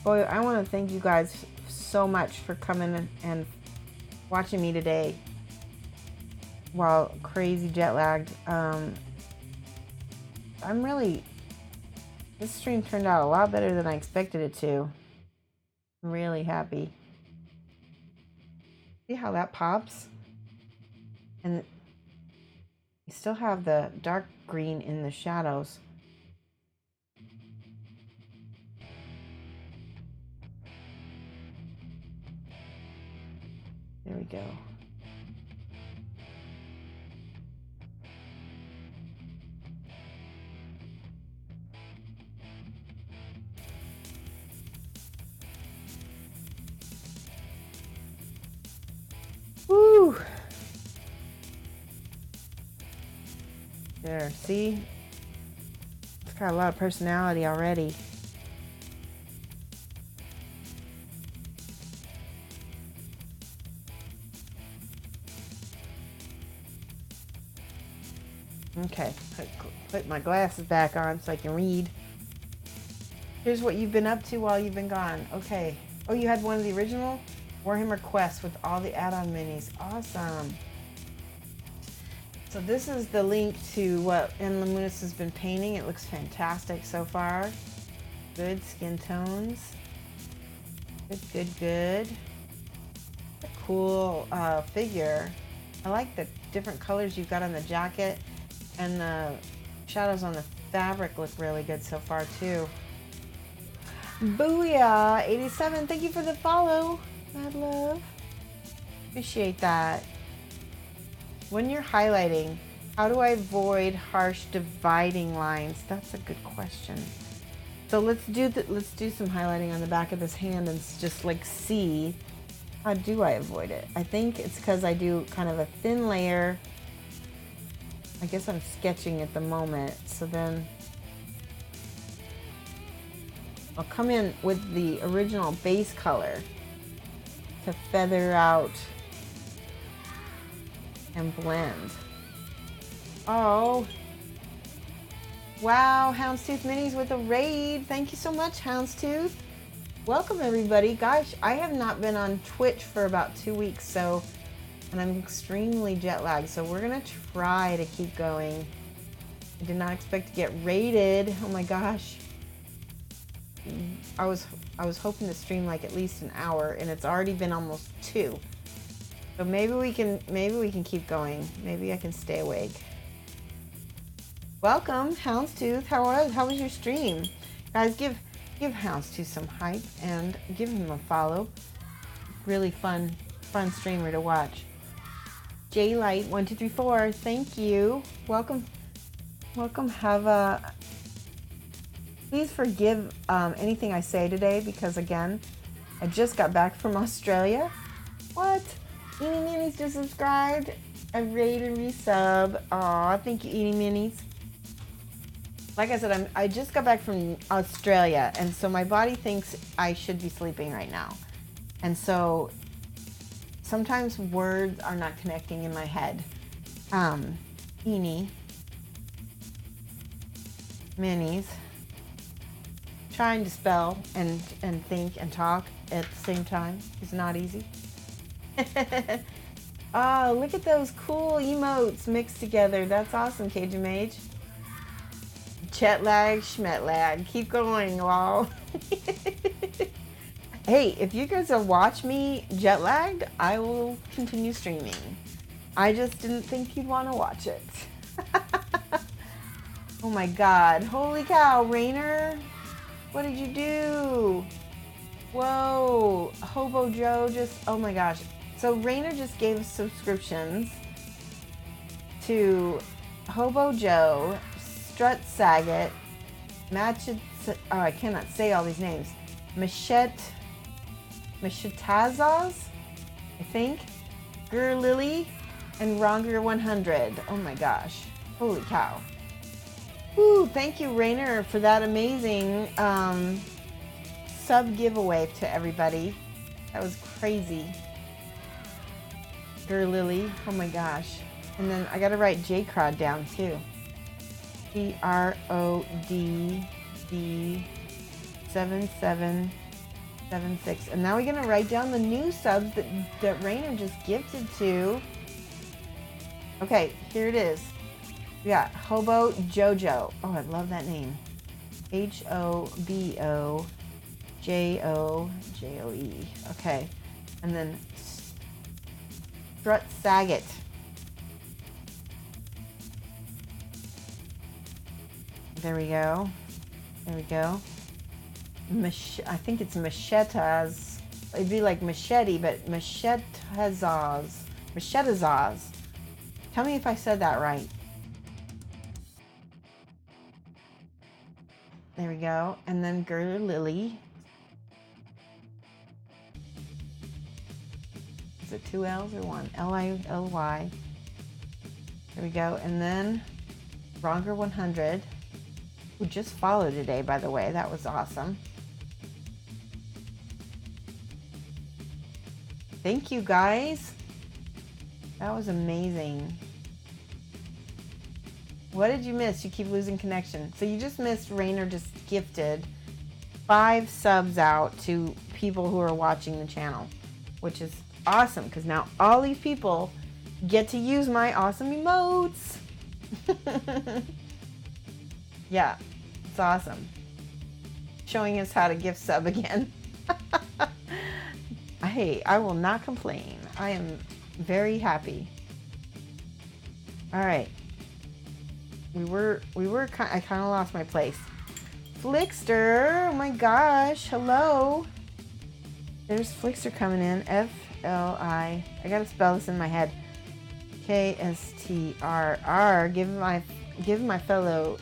Boy, I want to thank you guys so much for coming and watching me today while crazy jet lagged. This stream turned out a lot better than I expected it to. I'm really happy. See how that pops? And you still have the dark green in the shadows. There we go. Woo! There, see? It's got a lot of personality already. Okay, put my glasses back on so I can read. Here's what you've been up to while you've been gone. Okay. Oh, you had one of the original Warhammer Quests with all the add-on minis. Awesome. So this is the link to what En Lamunis has been painting. It looks fantastic so far. Good skin tones. Good, good, good. A cool figure. I like the different colors you've got on the jacket, and the shadows on the fabric look really good so far too. Booyah! 87, thank you for the follow. Mad love. Appreciate that. When you're highlighting, how do I avoid harsh dividing lines? That's a good question. So let's do some highlighting on the back of this hand and just like see how do I avoid it. I think it's because I do kind of a thin layer. I guess I'm sketching at the moment, so then I'll come in with the original base color to feather out and blend. Oh, wow, Houndstooth Minis with a raid. Thank you so much, Houndstooth. Welcome everybody. Gosh, I have not been on Twitch for about 2 weeks, and I'm extremely jet lagged, so we're gonna try to keep going. I did not expect to get raided. Oh my gosh. I was hoping to stream like at least an hour, and it's already been almost 2. So maybe we can keep going. Maybe I can stay awake. Welcome, Houndstooth. How was your stream? Guys, give Houndstooth some hype and give him a follow. Really fun streamer to watch. Jlight1234, thank you. Welcome. Please forgive anything I say today, because again, I just got back from Australia. What? Eeny Minis just subscribed. I rated resub. Aw, thank you, Eeny Minis. Like I said, I just got back from Australia, and so my body thinks I should be sleeping right now. And so sometimes words are not connecting in my head. Eeny Minis. Trying to spell and think and talk at the same time is not easy. Oh, look at those cool emotes mixed together. That's awesome, Cajun Mage. Jet lag, schmet lag. Keep going, lol. Hey, if you guys will watch me jet lagged, I will continue streaming. I just didn't think you'd want to watch it. Oh my god. Holy cow, Rainer. What did you do? Whoa. Hobo Joe just... Oh my gosh. So Rainer just gave subscriptions to Hobo Joe, Strut Saget, Matchet... Oh, I cannot say all these names. Machetazaz, I think. Gur Lily, and Ronger 100. Oh my gosh. Holy cow. Woo, thank you, Rainer, for that amazing sub giveaway to everybody. That was crazy. Gur Lily, oh my gosh. And then I gotta write J-Crod down too. CRODD7776. And now we're gonna write down the new subs that Rainer just gifted to. Okay, here it is. We got Hobo Jojo. Oh, I love that name. HOBOJOJOE. Okay. And then Strut Saget. There we go. There we go. I think it's Machetas. It'd be like machete, but Machetazaz. Machetazaz. Tell me if I said that right. There we go. And then Gur Lily. Is it 2 L's or 1? Lily. There we go. And then Ronger 100, who just followed today, by the way. That was awesome. Thank you, guys. That was amazing. What did you miss? You keep losing connection. So you just missed Rainer just gifted 5 subs out to people who are watching the channel, which is awesome because now all these people get to use my awesome emotes. Yeah, it's awesome. showing us how to gift sub again. Hey, I will not complain. I am very happy. All right. I kind of lost my place. Flickster, oh my gosh, hello. There's Flickster coming in. F-L-I. I gotta spell this in my head. K-S-T-R-R. Give my fellow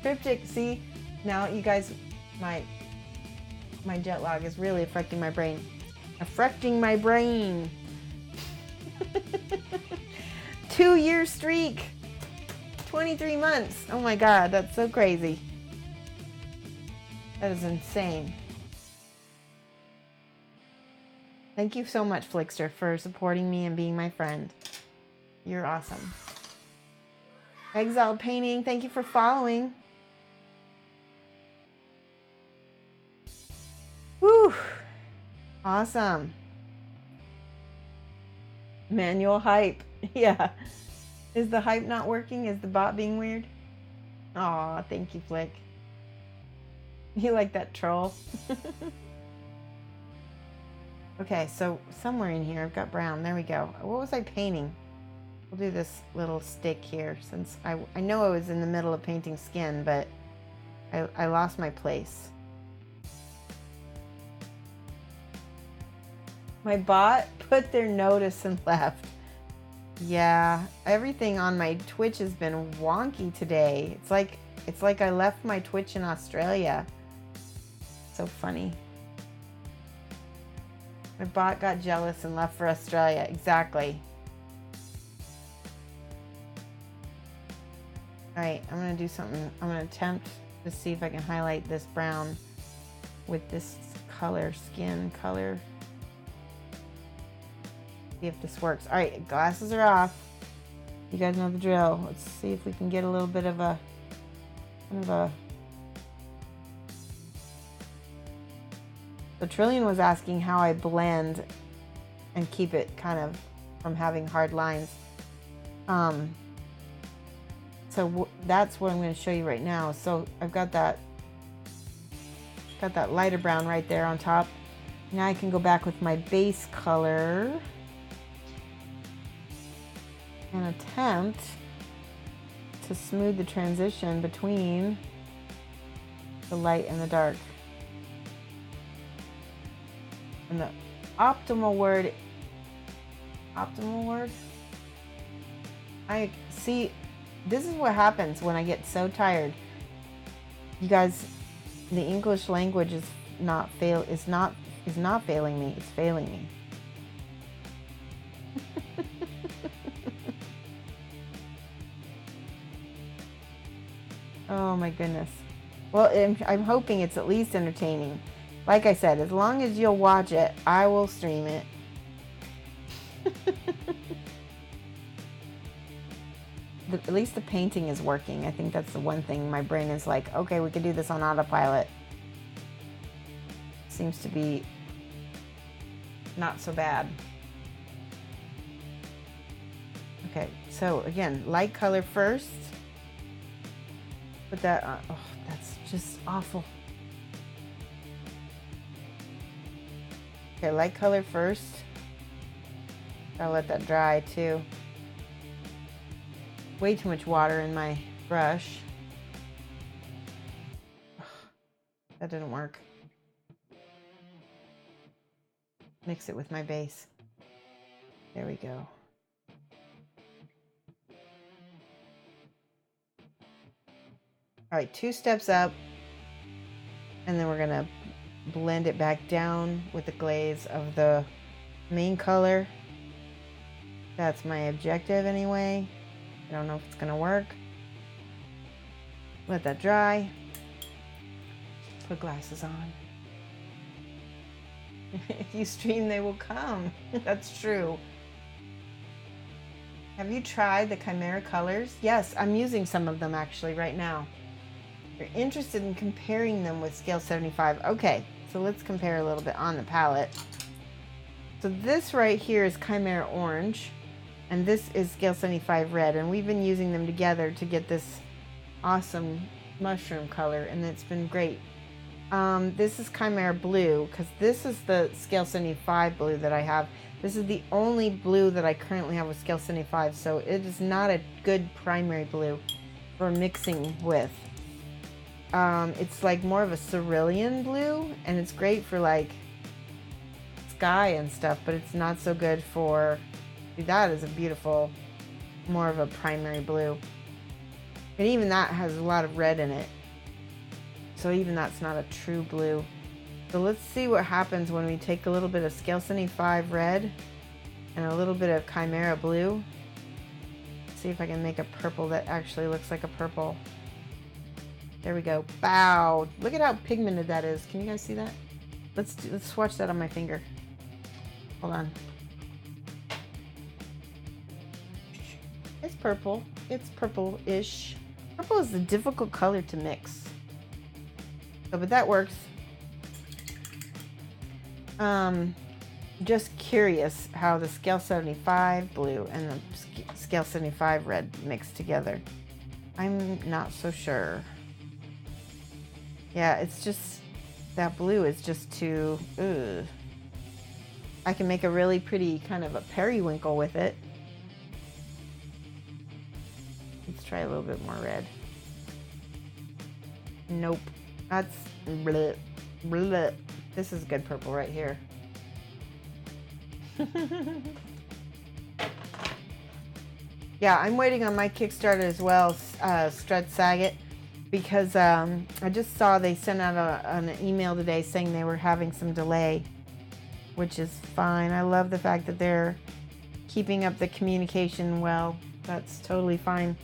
cryptic. See, now you guys, my jet lag is really affecting my brain. Affecting my brain. 2-year streak. 23 months. Oh my God, that's so crazy. That is insane. Thank you so much, Flickster, for supporting me and being my friend. You're awesome. Exile Painting, thank you for following. Whew. Awesome. Manual hype. Yeah. Is the hype not working? Is the bot being weird? Aw, thank you, Flick. You like that troll? Okay, so somewhere in here I've got brown. There we go. What was I painting? We'll do this little stick here since I know I was in the middle of painting skin, but I lost my place. My bot put their notice and left. Yeah, everything on my Twitch has been wonky today. It's like I left my Twitch in Australia. So funny. My bot got jealous and left for Australia. Exactly. Alright, I'm going to do something. I'm going to attempt to see if I can highlight this brown with this color, skin color. See if this works. Alright, glasses are off. You guys know the drill. Let's see if we can get a little bit of a kind of a. So Trillian was asking how I blend and keep it kind of from having hard lines. So that's what I'm going to show you right now. So I've got that lighter brown right there on top. Now I can go back with my base color and attempt to smooth the transition between the light and the dark. And the optimal word, I see, this is what happens when I get so tired. You guys, the English language is not failing me, it's failing me. Oh my goodness. Well, I'm hoping it's at least entertaining. Like I said, as long as you'll watch it, I will stream it. At least the painting is working. I think that's the one thing my brain is like, okay, we could do this on autopilot. Seems to be not so bad. Okay, so again, light color first. Put that on. Oh, that's just awful. Okay, light color first. I'll let that dry too. Way too much water in my brush. Ugh, that didn't work. Mix it with my base. There we go. All right, 2 steps up, and then we're gonna blend it back down with the glaze of the main color. That's my objective anyway. I don't know if it's gonna work. Let that dry. Put glasses on. If you stream, they will come. That's true. Have you tried the Chimera colors? Yes, I'm using some of them actually right now. If you're interested in comparing them with scale 75. Okay, so let's compare a little bit on the palette. So this right here is Chimera orange, and this is scale 75 red, and we've been using them together to get this awesome mushroom color, and it's been great. This is Chimera Blue, because this is the Scale 75 blue that I have. This is the only blue that I currently have with Scale 75, so it is not a good primary blue for mixing with. It's like more of a cerulean blue, and it's great for like sky and stuff, but it's not so good for, that is a beautiful, more of a primary blue. And even that has a lot of red in it. So even that's not a true blue. So let's see what happens when we take a little bit of Scale 75 red and a little bit of Chimera Blue. See if I can make a purple that actually looks like a purple. There we go. Bow. Look at how pigmented that is. Can you guys see that? Let's swatch that on my finger. Hold on. It's purple. It's purple-ish. Purple is a difficult color to mix. So, but that works. Just curious how the Scale 75 blue and the Scale 75 red mix together. I'm not so sure. Yeah, it's just, that blue is just too, ugh. I can make a really pretty kind of a periwinkle with it. Let's try a little bit more red. Nope. That's bleh, bleh. This is good purple right here. Yeah, I'm waiting on my Kickstarter as well, Strut Saget, because I just saw they sent out an email today saying they were having some delay, which is fine. I love the fact that they're keeping up the communication well. That's totally fine.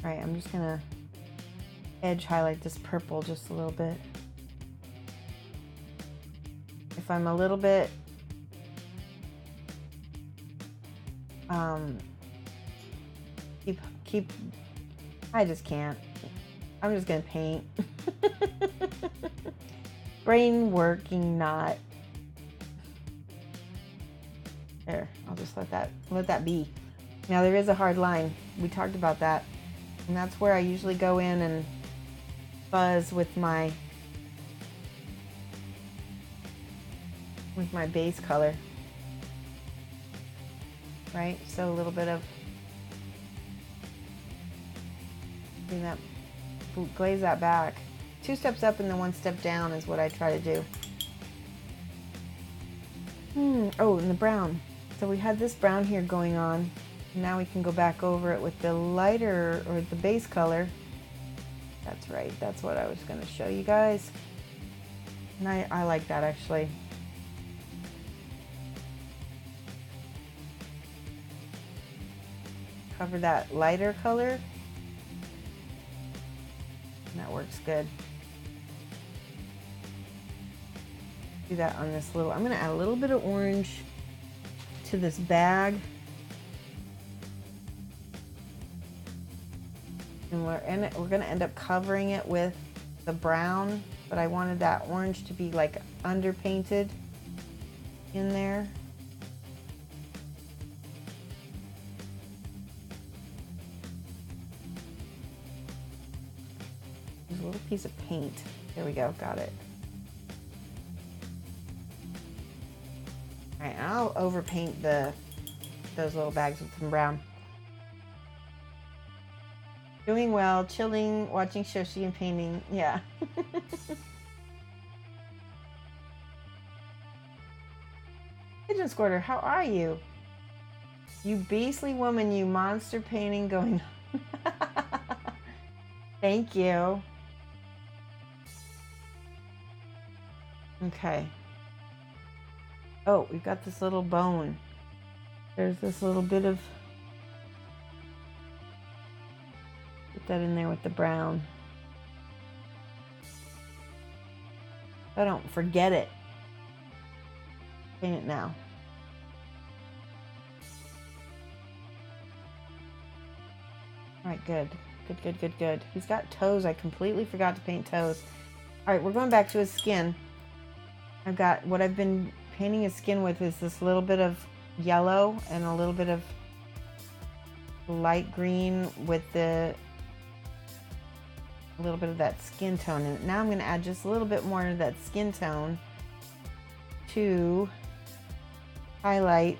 All right, I'm just gonna edge highlight this purple just a little bit. If I'm a little bit I just can't. I'm just gonna paint. Brain working not. There, I'll just let that be. Now there is a hard line. We talked about that. And that's where I usually go in and fuzz with my base color. Right? So a little bit of that, glaze that back. 2 steps up and then 1 step down is what I try to do. Oh, and the brown. So we had this brown here going on. Now we can go back over it with the lighter, or the base color. That's right, that's what I was going to show you guys. And I like that actually. Cover that lighter color. And that works good. Do that on this little, I'm going to add a little bit of orange to this bag. And we're going to end up covering it with the brown, but I wanted that orange to be like underpainted in there. There's a little piece of paint. There we go, got it. All right, I'll overpaint those little bags with some brown. Doing well, chilling, watching Shoshie and painting. Yeah. Pigeon Squirter, how are you? You beastly woman, you monster painting going on. Thank you. Okay. Oh, we've got this little bone. There's this little bit of, put that in there with the brown. I don't forget it. Paint it now. All right, good. Good, good, good, good. He's got toes. I completely forgot to paint toes. All right, we're going back to his skin. I've got, what I've been painting his skin with is this little bit of yellow and a little bit of light green with the a little bit of that skin tone in it. Now I'm going to add just a little bit more of that skin tone to highlight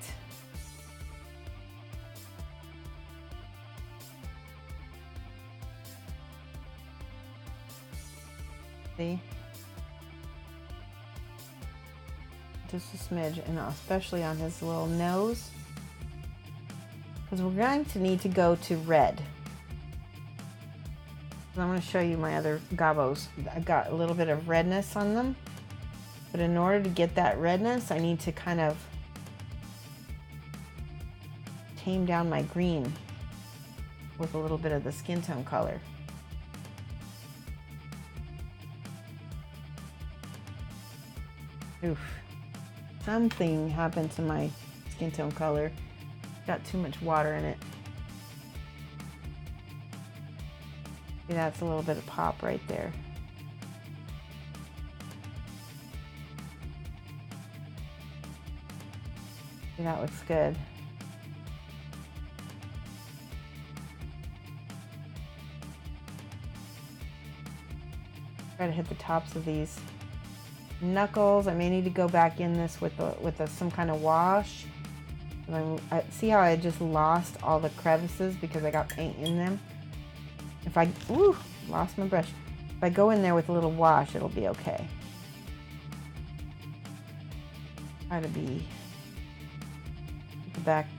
just a smidge, and especially on his little nose, because we're going to need to go to red. I'm going to show you my other gobos. I've got a little bit of redness on them, but in order to get that redness, I need to kind of tame down my green with a little bit of the skin tone color. Oof. Something happened to my skin tone color. Got too much water in it. See, that's a little bit of pop right there. See, that looks good. Try to hit the tops of these knuckles. I may need to go back in this with some kind of wash. I see how I just lost all the crevices because I got paint in them. If I lost my brush. If I go in there with a little wash, it'll be okay. Try to be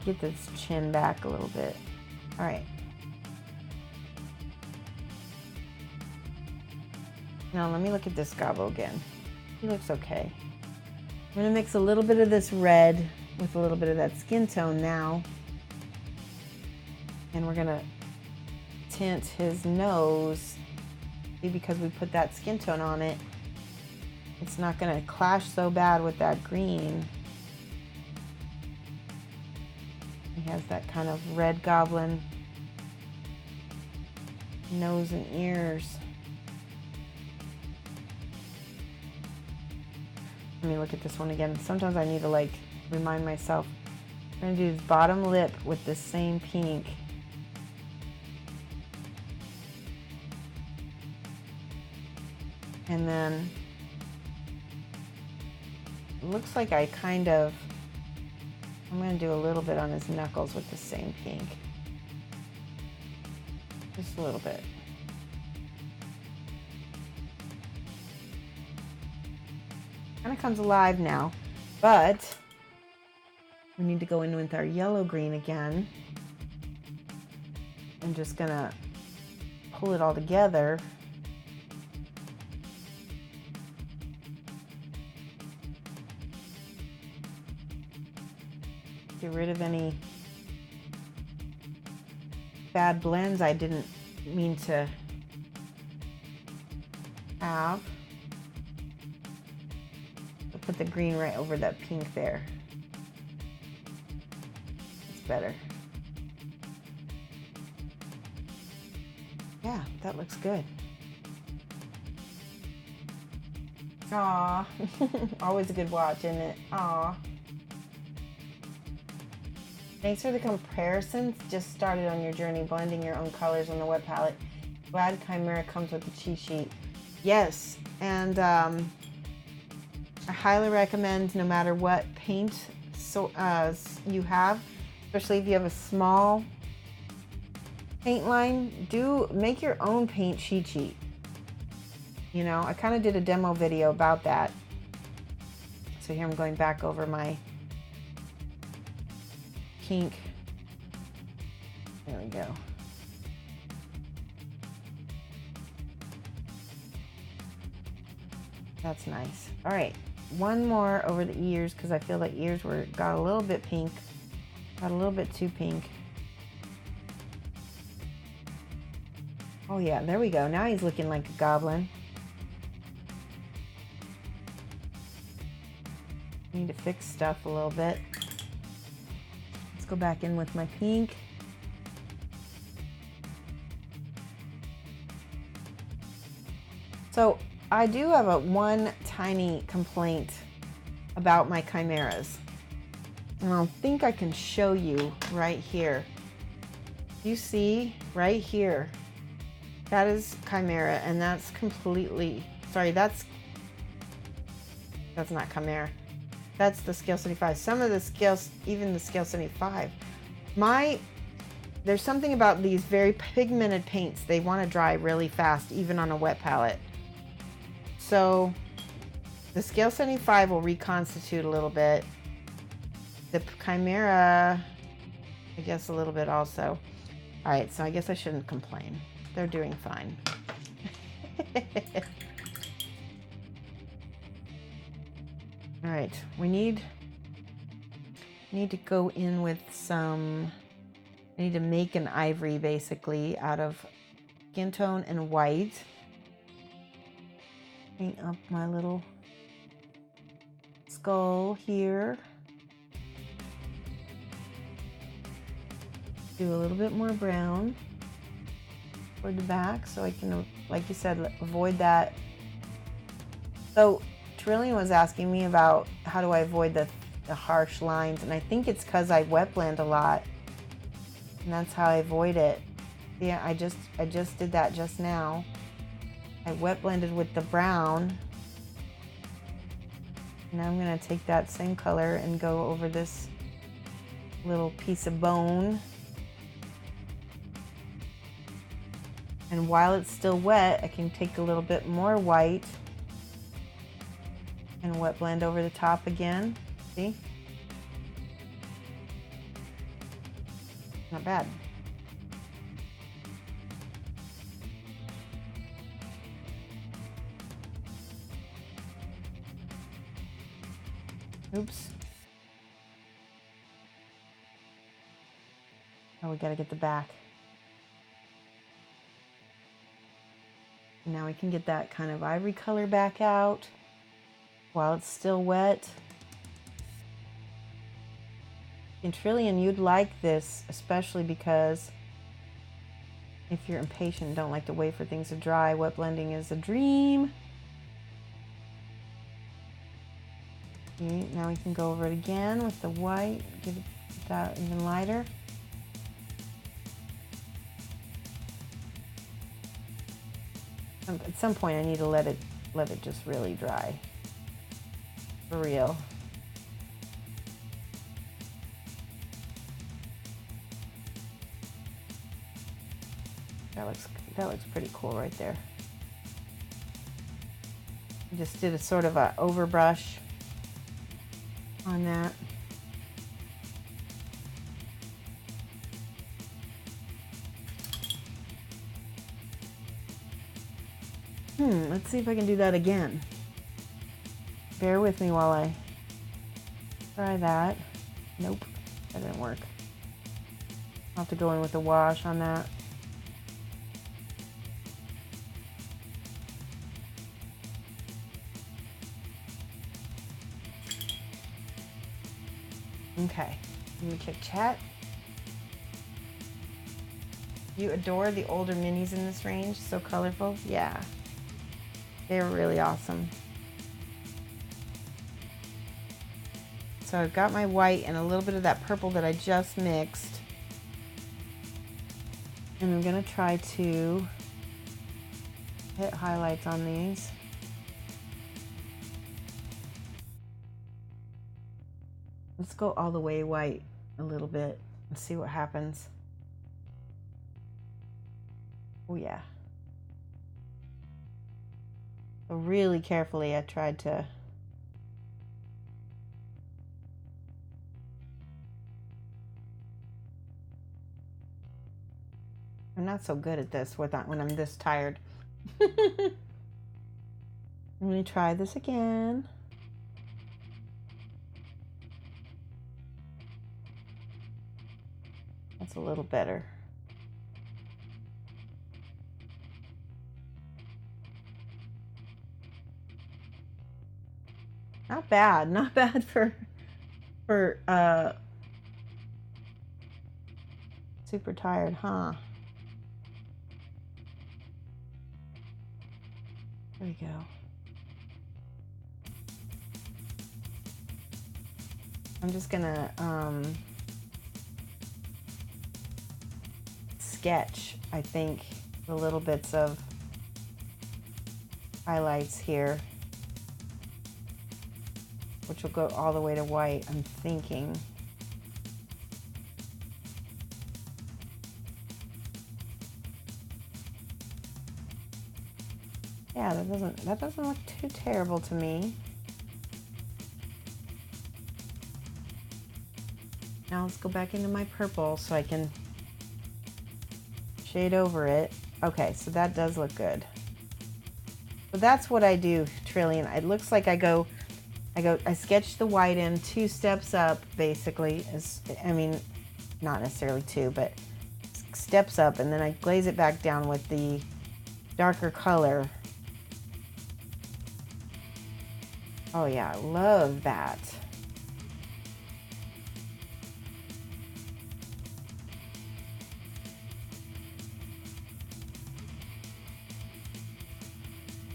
get this chin back a little bit. All right. Now let me look at this gobbo again. He looks okay. I'm going to mix a little bit of this red with a little bit of that skin tone now. And we're going to tint his nose. See, because we put that skin tone on it, it's not going to clash so bad with that green. He has that kind of red goblin nose and ears. Let me look at this one again. Sometimes I need to like remind myself. I'm going to do his bottom lip with the same pink. And then it looks like I'm going to do a little bit on his knuckles with the same pink. Just a little bit. Kind of comes alive now, but we need to go in with our yellow green again. I'm just gonna pull it all together. Get rid of any bad blends I didn't mean to have. Put the green right over that pink there. It's better. Yeah, that looks good. Aw, always a good watch, isn't it? Aw. Thanks for the comparisons. Just started on your journey blending your own colors on the wet palette. Glad Chimera comes with the cheat sheet. Yes, and I highly recommend, no matter what paint you have, especially if you have a small paint line, make your own paint cheat sheet. You know, I kind of did a demo video about that. So here I'm going back over my pink. There we go. That's nice. All right. One more over the ears, because I feel like ears got a little bit pink, got a little bit too pink. Oh yeah, there we go. Now he's looking like a goblin. Need to fix stuff a little bit. Let's go back in with my pink. So I do have one tiny complaint about my chimeras. And I think I can show you right here. You see right here, That is Chimera, and that's completely, sorry, that's not Chimera. That's the scale 75. Some of the scales, even the scale 75. There's something about these very pigmented paints. They want to dry really fast, even on a wet palette. So the scale 75 will reconstitute a little bit. The Chimera, I guess a little bit also. All right, so I guess I shouldn't complain. They're doing fine. All right, we need to go in with some, I need to make an ivory basically out of skin tone and white. Paint up my little skull here. Do a little bit more brown toward the back so I can, like you said, avoid that. So Trillian was asking me about how do I avoid the harsh lines, and I think it's because I wet blend a lot, and that's how I avoid it. Yeah, I just did that just now. I wet blended with the brown. Now I'm gonna take that same color and go over this little piece of bone. And while it's still wet, I can take a little bit more white and wet blend over the top again. See? Not bad. Oops. Oh, we gotta get the back. Now we can get that kind of ivory color back out while it's still wet. And Trillian, you'd like this, especially because if you're impatient and don't like to wait for things to dry, wet blending is a dream. Okay, now we can go over it again with the white, give it that even lighter. At some point I need to let it just really dry. For real. That looks pretty cool right there. I just did a sort of a overbrush on that. Let's see if I can do that again. Bear with me while I try that. Nope, that didn't work. I'll have to go in with a wash on that. Okay, let me check chat. You adore the older minis in this range, so colorful. Yeah, they're really awesome. So I've got my white and a little bit of that purple that I just mixed. And I'm gonna try to hit highlights on these. Let's go all the way white a little bit and see what happens. Oh yeah. So really carefully I tried to I'm not so good at this when I'm this tired. Let me try this again. That's a little better. Not bad, not bad for super tired, huh? There we go. I'm just gonna sketch, I think, the little bits of highlights here, which will go all the way to white, I'm thinking. Yeah, that doesn't look too terrible to me. Now let's go back into my purple so I can shade over it. Okay, so that does look good. So that's what I do, Trillian. It looks like I sketch the white in 2 steps up, basically. I mean, not necessarily 2, but steps up, and then I glaze it back down with the darker color. Oh yeah, I love that.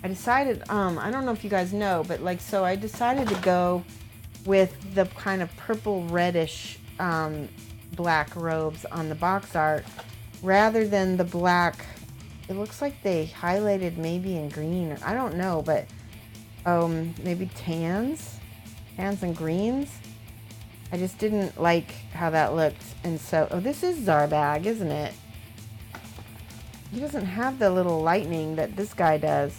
I decided, I don't know if you guys know, but like, so I decided to go with the kind of purple reddish black robes on the box art rather than the black. It looks like they highlighted maybe in green, or I don't know, but maybe tans and greens. I just didn't like how that looked, and so, oh, this is Zarbag, isn't it? He doesn't have the little lightning that this guy does,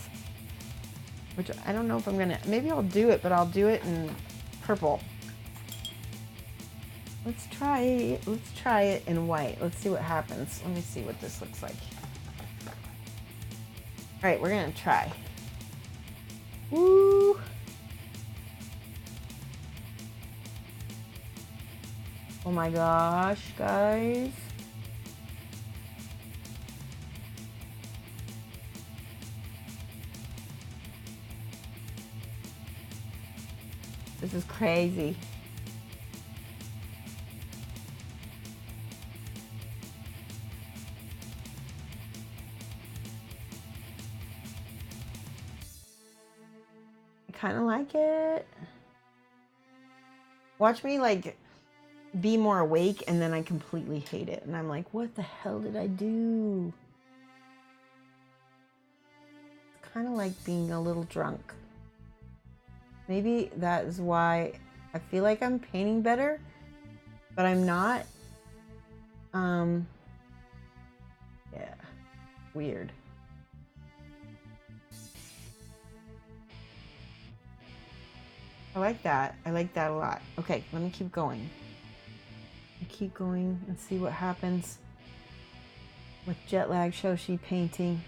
which I don't know if I'm gonna, maybe I'll do it, but I'll do it in purple. Let's try it in white. Let's see what happens. Let me see what this looks like. All right, we're gonna try. Woo! Oh my gosh, guys. This is crazy. I kind of like it. Watch me like be more awake, and then I completely hate it. And I'm like, what the hell did I do? It's kind of like being a little drunk. Maybe that is why I feel like I'm painting better, but I'm not. Yeah, weird. I like that. I like that a lot. Okay, let me keep going. Keep going and see what happens with jet lag Shoshie painting.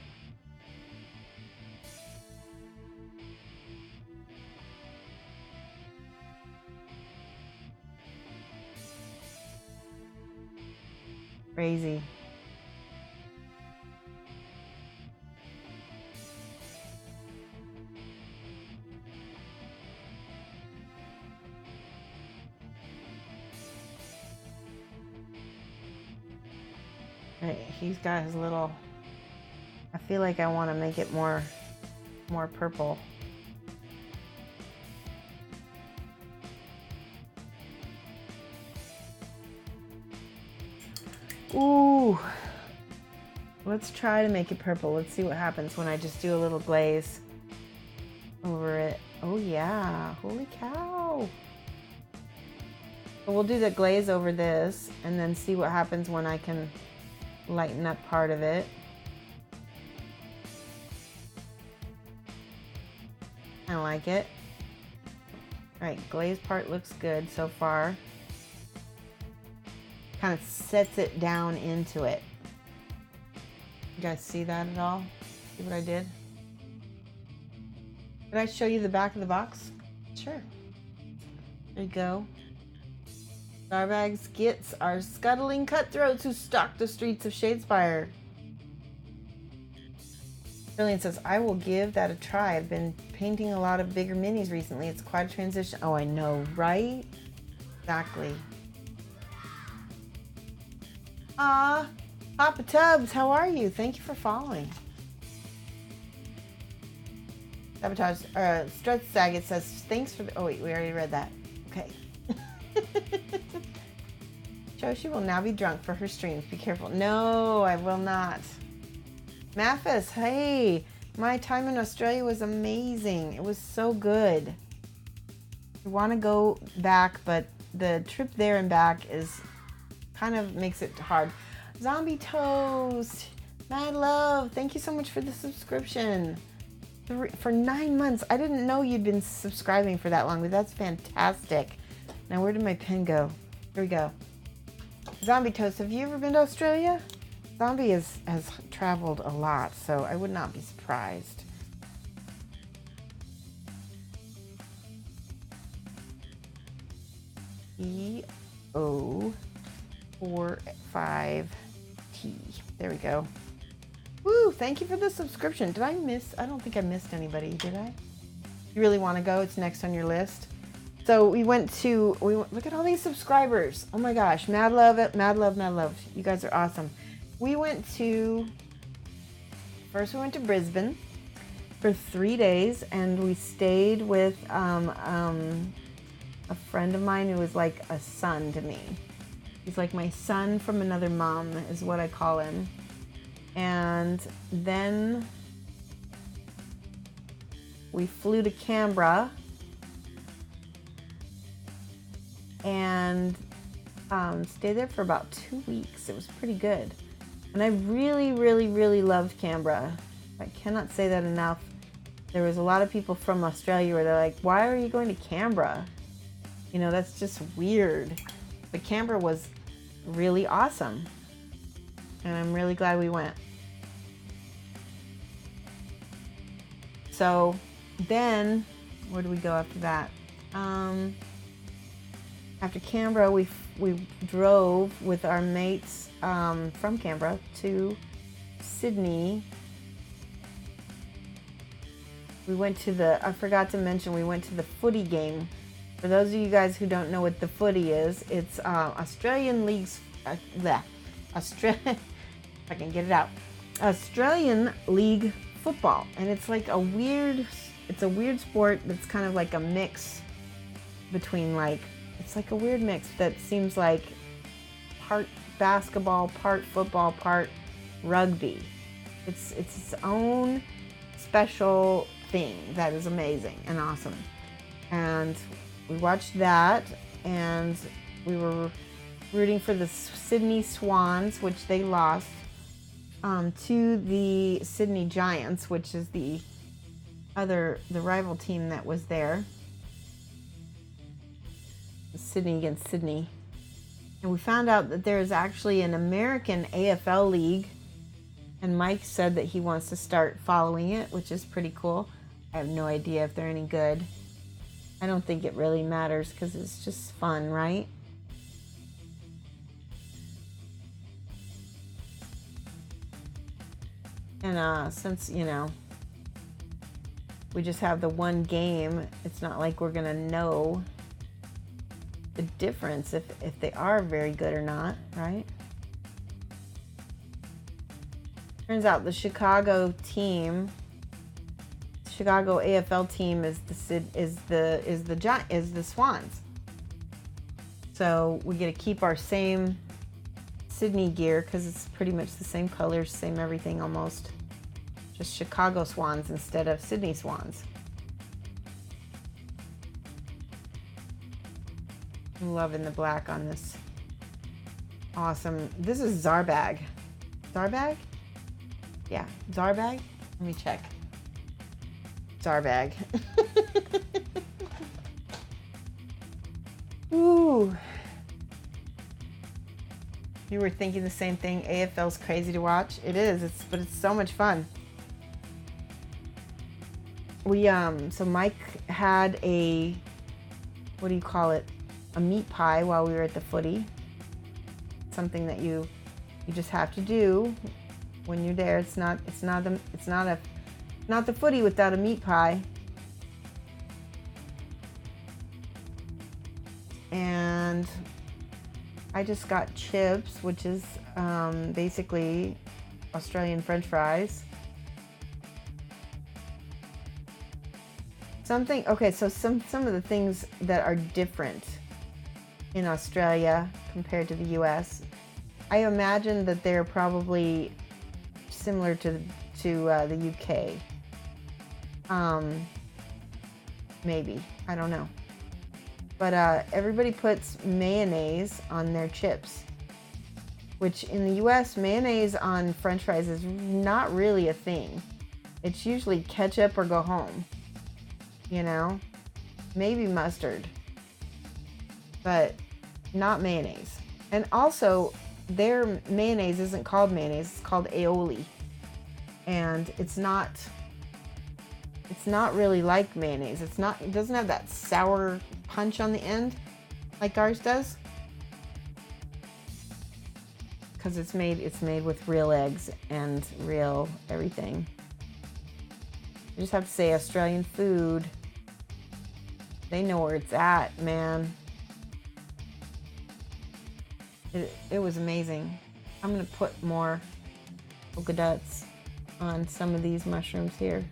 Crazy. Right, he's got his little, I feel like I want to make it more purple. Ooh, let's try to make it purple. Let's see what happens when I just do a little glaze over it. Oh yeah, holy cow. So we'll do the glaze over this and then see what happens when I can lighten up part of it. I like it. All right, glaze part looks good so far. Kind of sets it down into it. You guys see that at all? See what I did? Did I show you the back of the box? Sure. There you go. Zarbag's Gitz are scuttling cutthroats who stalk the streets of Shadespire. Brilliant says, I will give that a try. I've been painting a lot of bigger minis recently. It's quite a transition. Oh, I know, right? Exactly. Ah, Papa Tubbs, how are you? Thank you for following. Sabotage, Strut Saget says, thanks for the, oh wait, we already read that. Okay. Shoshie will now be drunk for her streams. Be careful. No, I will not. Mathis, hey, my time in Australia was amazing. It was so good. I want to go back, but the trip there and back is kind of makes it hard. Zombie Toast, mad love. Thank you so much for the subscription. For 9 months. I didn't know you'd been subscribing for that long, but that's fantastic. Now, where did my pen go? Here we go. Zombie Toast, have you ever been to Australia? Zombie has traveled a lot, so I would not be surprised. EO45T. There we go. Woo, thank you for the subscription. Did I miss? I don't think I missed anybody, did I? You really want to go? It's next on your list. So we went, look at all these subscribers. Oh my gosh, mad love it, mad love, mad love. You guys are awesome. First we went to Brisbane for 3 days, and we stayed with a friend of mine who was like a son to me. He's like my son from another mom is what I call him. And then we flew to Canberra and stayed there for about 2 weeks. It was pretty good. And I really, really, really loved Canberra. I cannot say that enough. There was a lot of people from Australia where they're like, why are you going to Canberra? You know, that's just weird. But Canberra was really awesome. And I'm really glad we went. So then, where do we go after that? After Canberra, we drove with our mates from Canberra to Sydney. We went to I forgot to mention, we went to the footy game. For those of you guys who don't know what the footy is, it's Australian League's, if I can get it out, Australian League football. And it's like it's a weird sport that's kind of like a mix between it's like a weird mix that seems like part basketball, part football, part rugby. It's its own special thing that is amazing and awesome. And we watched that, and we were rooting for the Sydney Swans, which they lost to the Sydney Giants, which is the rival team that was there. Sydney against Sydney. And we found out that there is actually an American AFL league, and Mike said that he wants to start following it, which is pretty cool. I have no idea if they're any good. I don't think it really matters because it's just fun, right? And since, you know, we just have the one game, it's not like we're gonna know the difference if they are very good or not, right? Turns out the Chicago AFL team is the Swans. So we get to keep our same Sydney gear because it's pretty much the same colors, same everything almost. Just Chicago Swans instead of Sydney Swans. I'm loving the black on this. Awesome. This is Zarbag. Zarbag? Yeah, Zarbag. Let me check. Zarbag. Ooh. You were thinking the same thing. AFL's crazy to watch. It is. But it's so much fun. So Mike had a, what do you call it? A meat pie while we were at the footy. Something that you just have to do when you're there. It's not the footy without a meat pie. And I just got chips, which is basically Australian French fries. Okay, so some of the things that are different in Australia compared to the US, I imagine that they're probably similar to to the UK. Maybe, I don't know. But everybody puts mayonnaise on their chips, which in the US, mayonnaise on French fries is not really a thing. It's usually ketchup or go home, you know? Maybe mustard, but not mayonnaise. And also, their mayonnaise isn't called mayonnaise, it's called aioli. And it's not really like mayonnaise. It doesn't have that sour punch on the end like ours does. Because it's made with real eggs and real everything. You just have to say Australian food. They know where it's at, man. It was amazing. I'm gonna put more polka dots on some of these mushrooms here.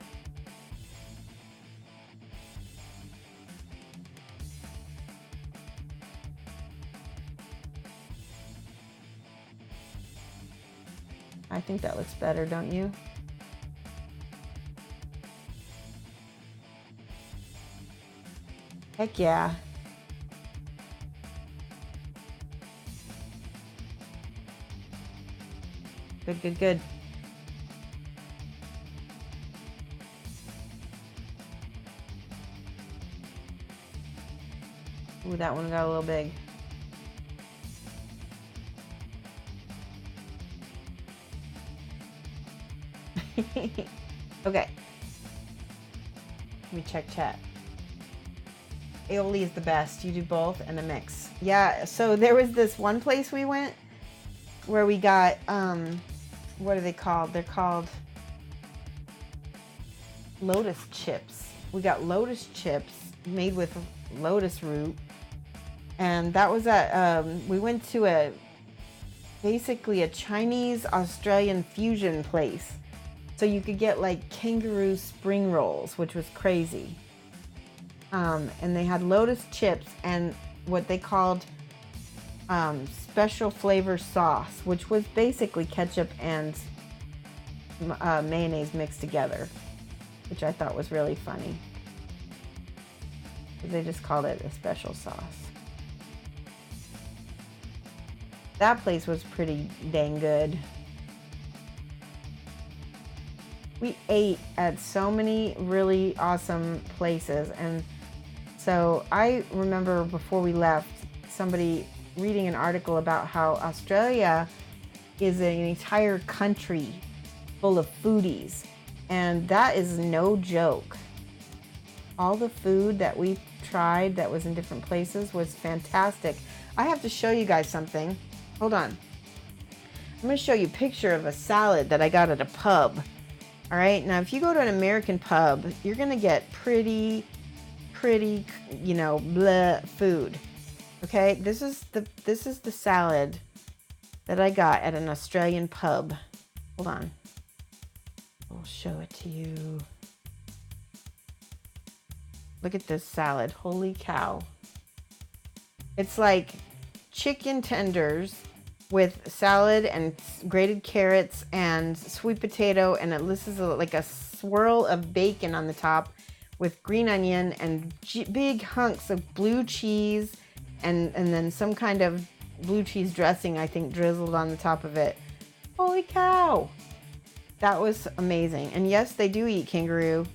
I think that looks better, don't you? Heck yeah. Good, good, good. Ooh, that one got a little big. Okay. Let me check chat. Aioli is the best. You do both and a mix. Yeah, so there was this one place we went where we got, what are they called? They're called lotus chips. We got lotus chips made with lotus root. And that was at, we went to basically a Chinese Australian fusion place. So you could get like kangaroo spring rolls, which was crazy. And they had lotus chips and what they called special flavor sauce, which was basically ketchup and mayonnaise mixed together, which I thought was really funny. They just called it a special sauce. That place was pretty dang good. We ate at so many really awesome places. And so I remember before we left, somebody reading an article about how Australia is an entire country full of foodies. And that is no joke. All the food that we tried that was in different places was fantastic. I have to show you guys something. Hold on. I'm going to show you a picture of a salad that I got at a pub. All right, now if you go to an American pub, you're gonna get pretty, you know, bleh food. Okay, this is the salad that I got at an Australian pub. Hold on, I'll show it to you. Look at this salad, holy cow. It's like chicken tenders with salad and grated carrots and sweet potato, and this is like a swirl of bacon on the top with green onion and big hunks of blue cheese and then some kind of blue cheese dressing, I think, drizzled on the top of it. Holy cow! That was amazing. And yes, they do eat kangaroo.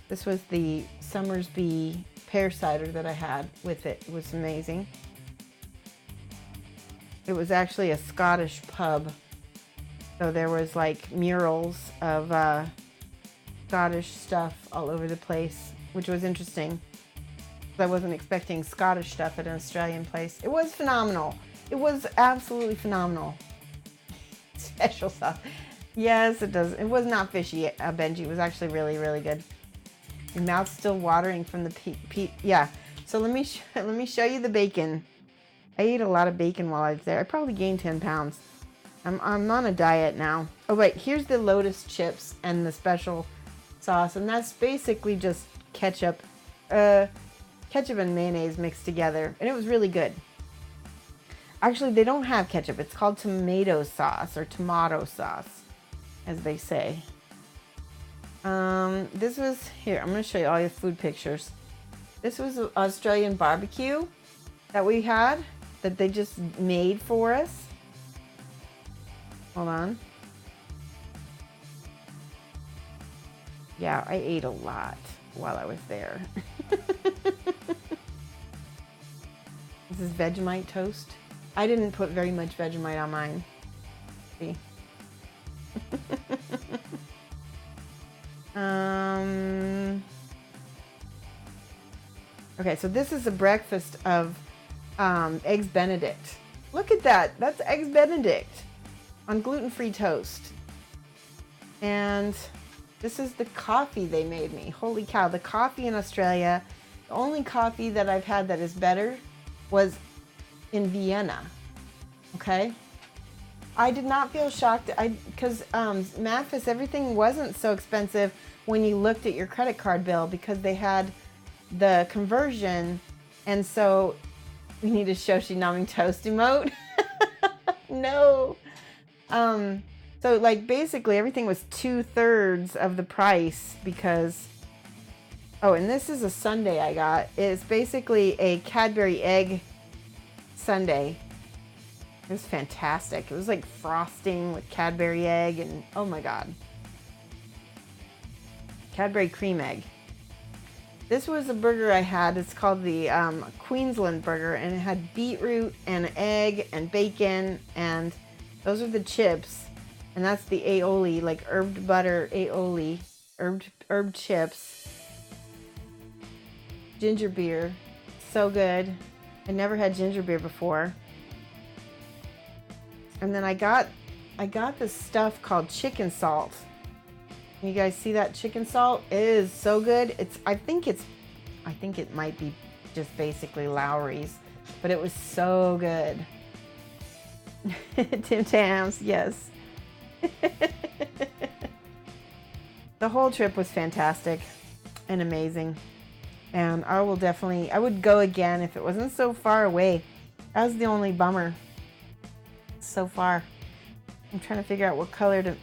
This was the Summersby pear cider that I had with it. It was amazing. It was actually a Scottish pub. So there was like murals of Scottish stuff all over the place, which was interesting. I wasn't expecting Scottish stuff at an Australian place. It was phenomenal. It was absolutely phenomenal. Special sauce. Yes, it does. It was not fishy, Benji. It was actually really, really good. Your mouth's still watering from the peat. Yeah. So let me show you the bacon. I ate a lot of bacon while I was there. I probably gained 10 pounds. I'm on a diet now. Oh wait, here's the lotus chips and the special sauce, and that's basically just ketchup and mayonnaise mixed together, and it was really good. Actually, they don't have ketchup. It's called tomato sauce or tomato sauce, as they say. This was, here, I'm going to show you all your food pictures. This was an Australian barbecue that we had, that they just made for us. Hold on. Yeah, I ate a lot while I was there. This is Vegemite toast. I didn't put very much Vegemite on mine. See? Okay, so this is a breakfast of Eggs Benedict. Look at that. That's Eggs Benedict on gluten-free toast. And this is the coffee they made me. Holy cow, the coffee in Australia, the only coffee that I've had that is better was in Vienna. Okay? I did not feel shocked because Memphis, everything wasn't so expensive when you looked at your credit card bill because they had the conversion, and so we need a Shoshie numbing toast emote. No. So like basically everything was 2/3 of the price because, oh, and this is a sundae I got. It's basically a Cadbury egg sundae. It was fantastic. It was like frosting with Cadbury egg and oh my God. Cadbury cream egg. This was a burger I had. It's called the Queensland burger, and it had beetroot and egg and bacon, and those are the chips. And that's the aioli, like herbed butter aioli, herb chips. Ginger beer, so good. I never had ginger beer before. And then I got this stuff called chicken salt. You guys see that chicken salt? It is so good. I think it might be just basically Lowry's, but it was so good. Tim Tams, yes. The whole trip was fantastic and amazing. And I would go again if it wasn't so far away. That was the only bummer so far. I'm trying to figure out what color to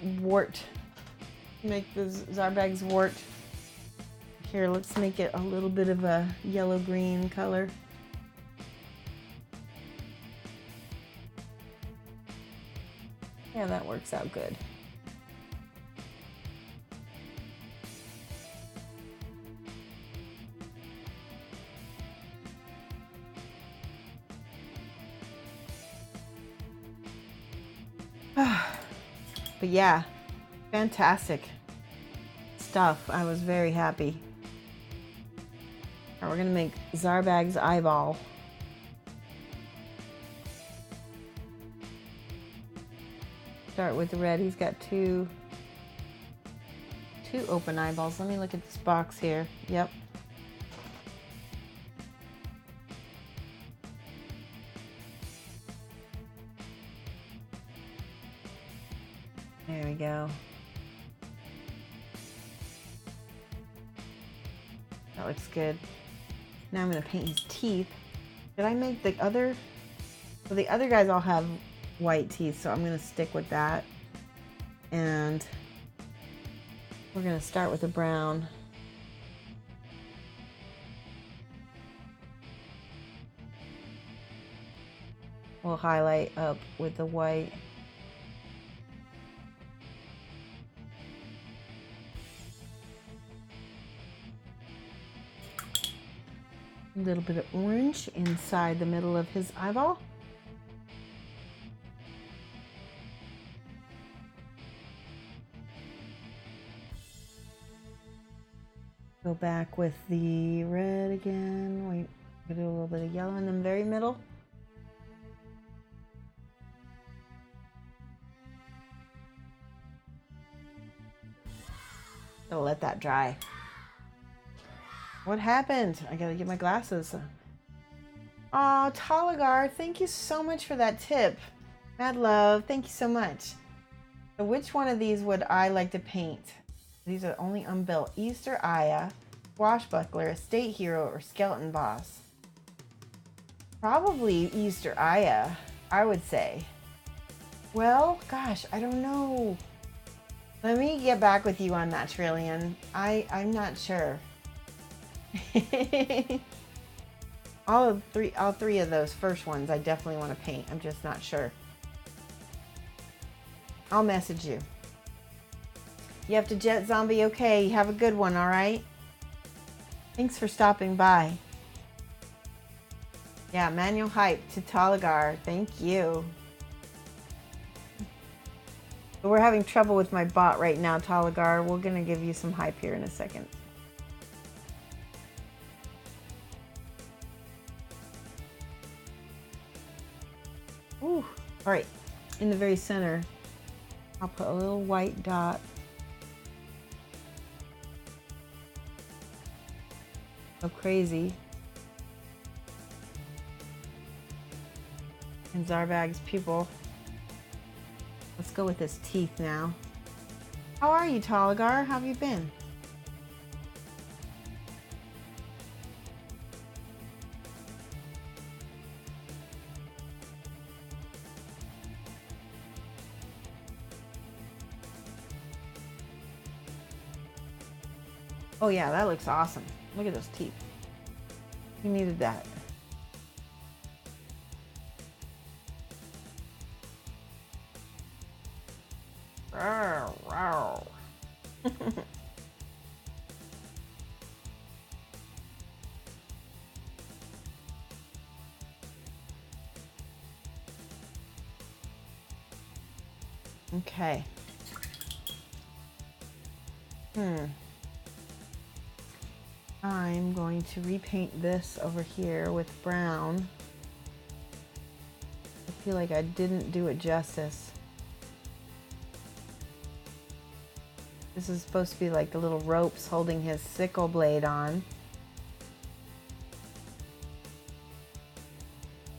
make the Zarbags wart. Here, let's make it a little bit of a yellow-green color. Yeah, that works out good. But yeah, fantastic stuff. I was very happy. Now we're gonna make Zarbag's eyeball. Start with the red. He's got two open eyeballs. Let me look at this box here. Yep. There we go. That looks good. Now I'm going to paint his teeth. Did I make the other? So the other guys all have white teeth, so I'm going to stick with that. And we're going to start with the brown. We'll highlight up with the white. A little bit of orange inside the middle of his eyeball. Go back with the red again. Wait, do a little bit of yellow in the very middle. I'll let that dry. What happened? I gotta get my glasses. Oh, Talagar, thank you so much for that tip. Mad love, thank you so much. So which one of these would I like to paint? These are only unbuilt. Easter Aya, Swashbuckler, Estate Hero, or Skeleton Boss. Probably Easter Aya, I would say. Well, gosh, I don't know. Let me get back with you on that, Trillian. I'm not sure. all three of those first ones I definitely want to paint. I'm just not sure. I'll message you. You have to jet, zombie. Okay, have a good one, all right? Thanks for stopping by. Yeah, manual hype to Talagar. Thank you. But we're having trouble with my bot right now, Talagar. We're going to give you some hype here in a second. Ooh, all right. In the very center, I'll put a little white dot. So crazy. And Zarbag's pupil. Let's go with his teeth now. How are you, Talagar? How have you been? Oh yeah, that looks awesome. Look at those teeth. You needed that. Wow. Okay. I'm going to repaint this over here with brown. I feel like I didn't do it justice. This is supposed to be like the little ropes holding his sickle blade on.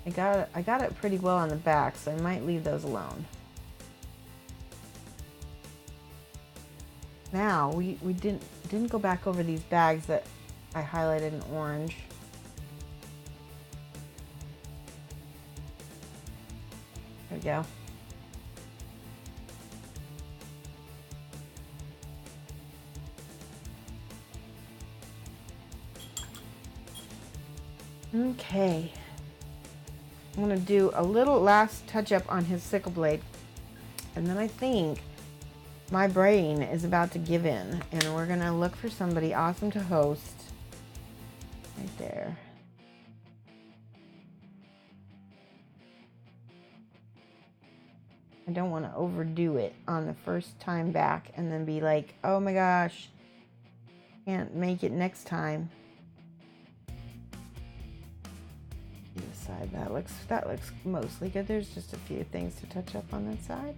I got it pretty well on the back, so I might leave those alone. Now we didn't go back over these bags that I highlighted in orange. There we go. Okay. I'm going to do a little last touch up on his sickle blade. And then I think my brain is about to give in. And we're going to look for somebody awesome to host. Right there. I don't want to overdo it on the first time back and then be like, oh my gosh, can't make it next time. This side, that looks mostly good. There's just a few things to touch up on that side.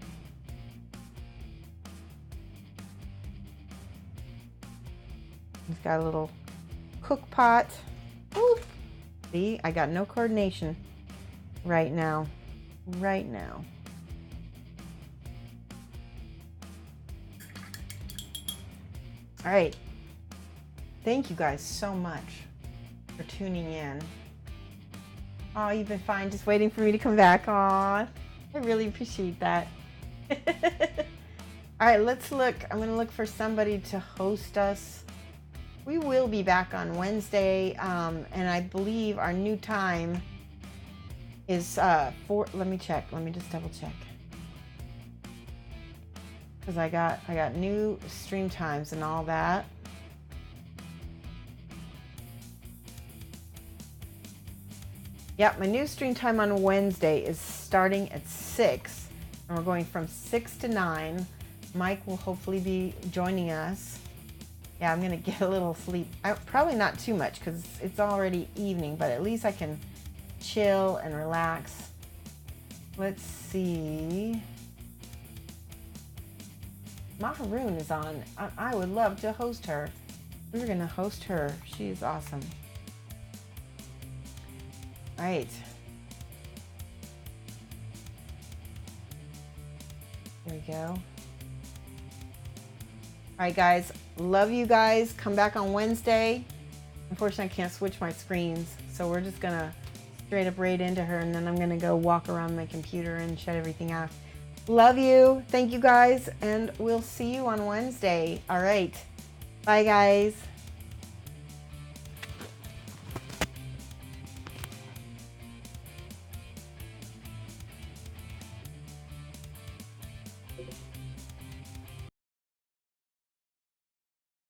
He's got a little cook pot. Ooh. See, I got no coordination right now. Right now. All right. Thank you guys so much for tuning in. Oh, you've been fine, just waiting for me to come back. Aw, I really appreciate that. All right, let's look. I'm going to look for somebody to host us. We will be back on Wednesday, and I believe our new time is let me check. Let me just double check. Because I got new stream times and all that. Yep, my new stream time on Wednesday is starting at 6, and we're going from 6 to 9. Mike will hopefully be joining us. Yeah, I'm gonna get a little sleep. Probably not too much because it's already evening, but at least I can chill and relax. Let's see. Maharoon is on. I would love to host her. We're gonna host her. She's awesome. All right. There we go. All right, guys. Love you guys. Come back on Wednesday. Unfortunately, I can't switch my screens, so we're just gonna straight up raid into her, and then I'm gonna go walk around my computer and shut everything off. Love you. Thank you guys. And we'll see you on Wednesday. All right. Bye, guys.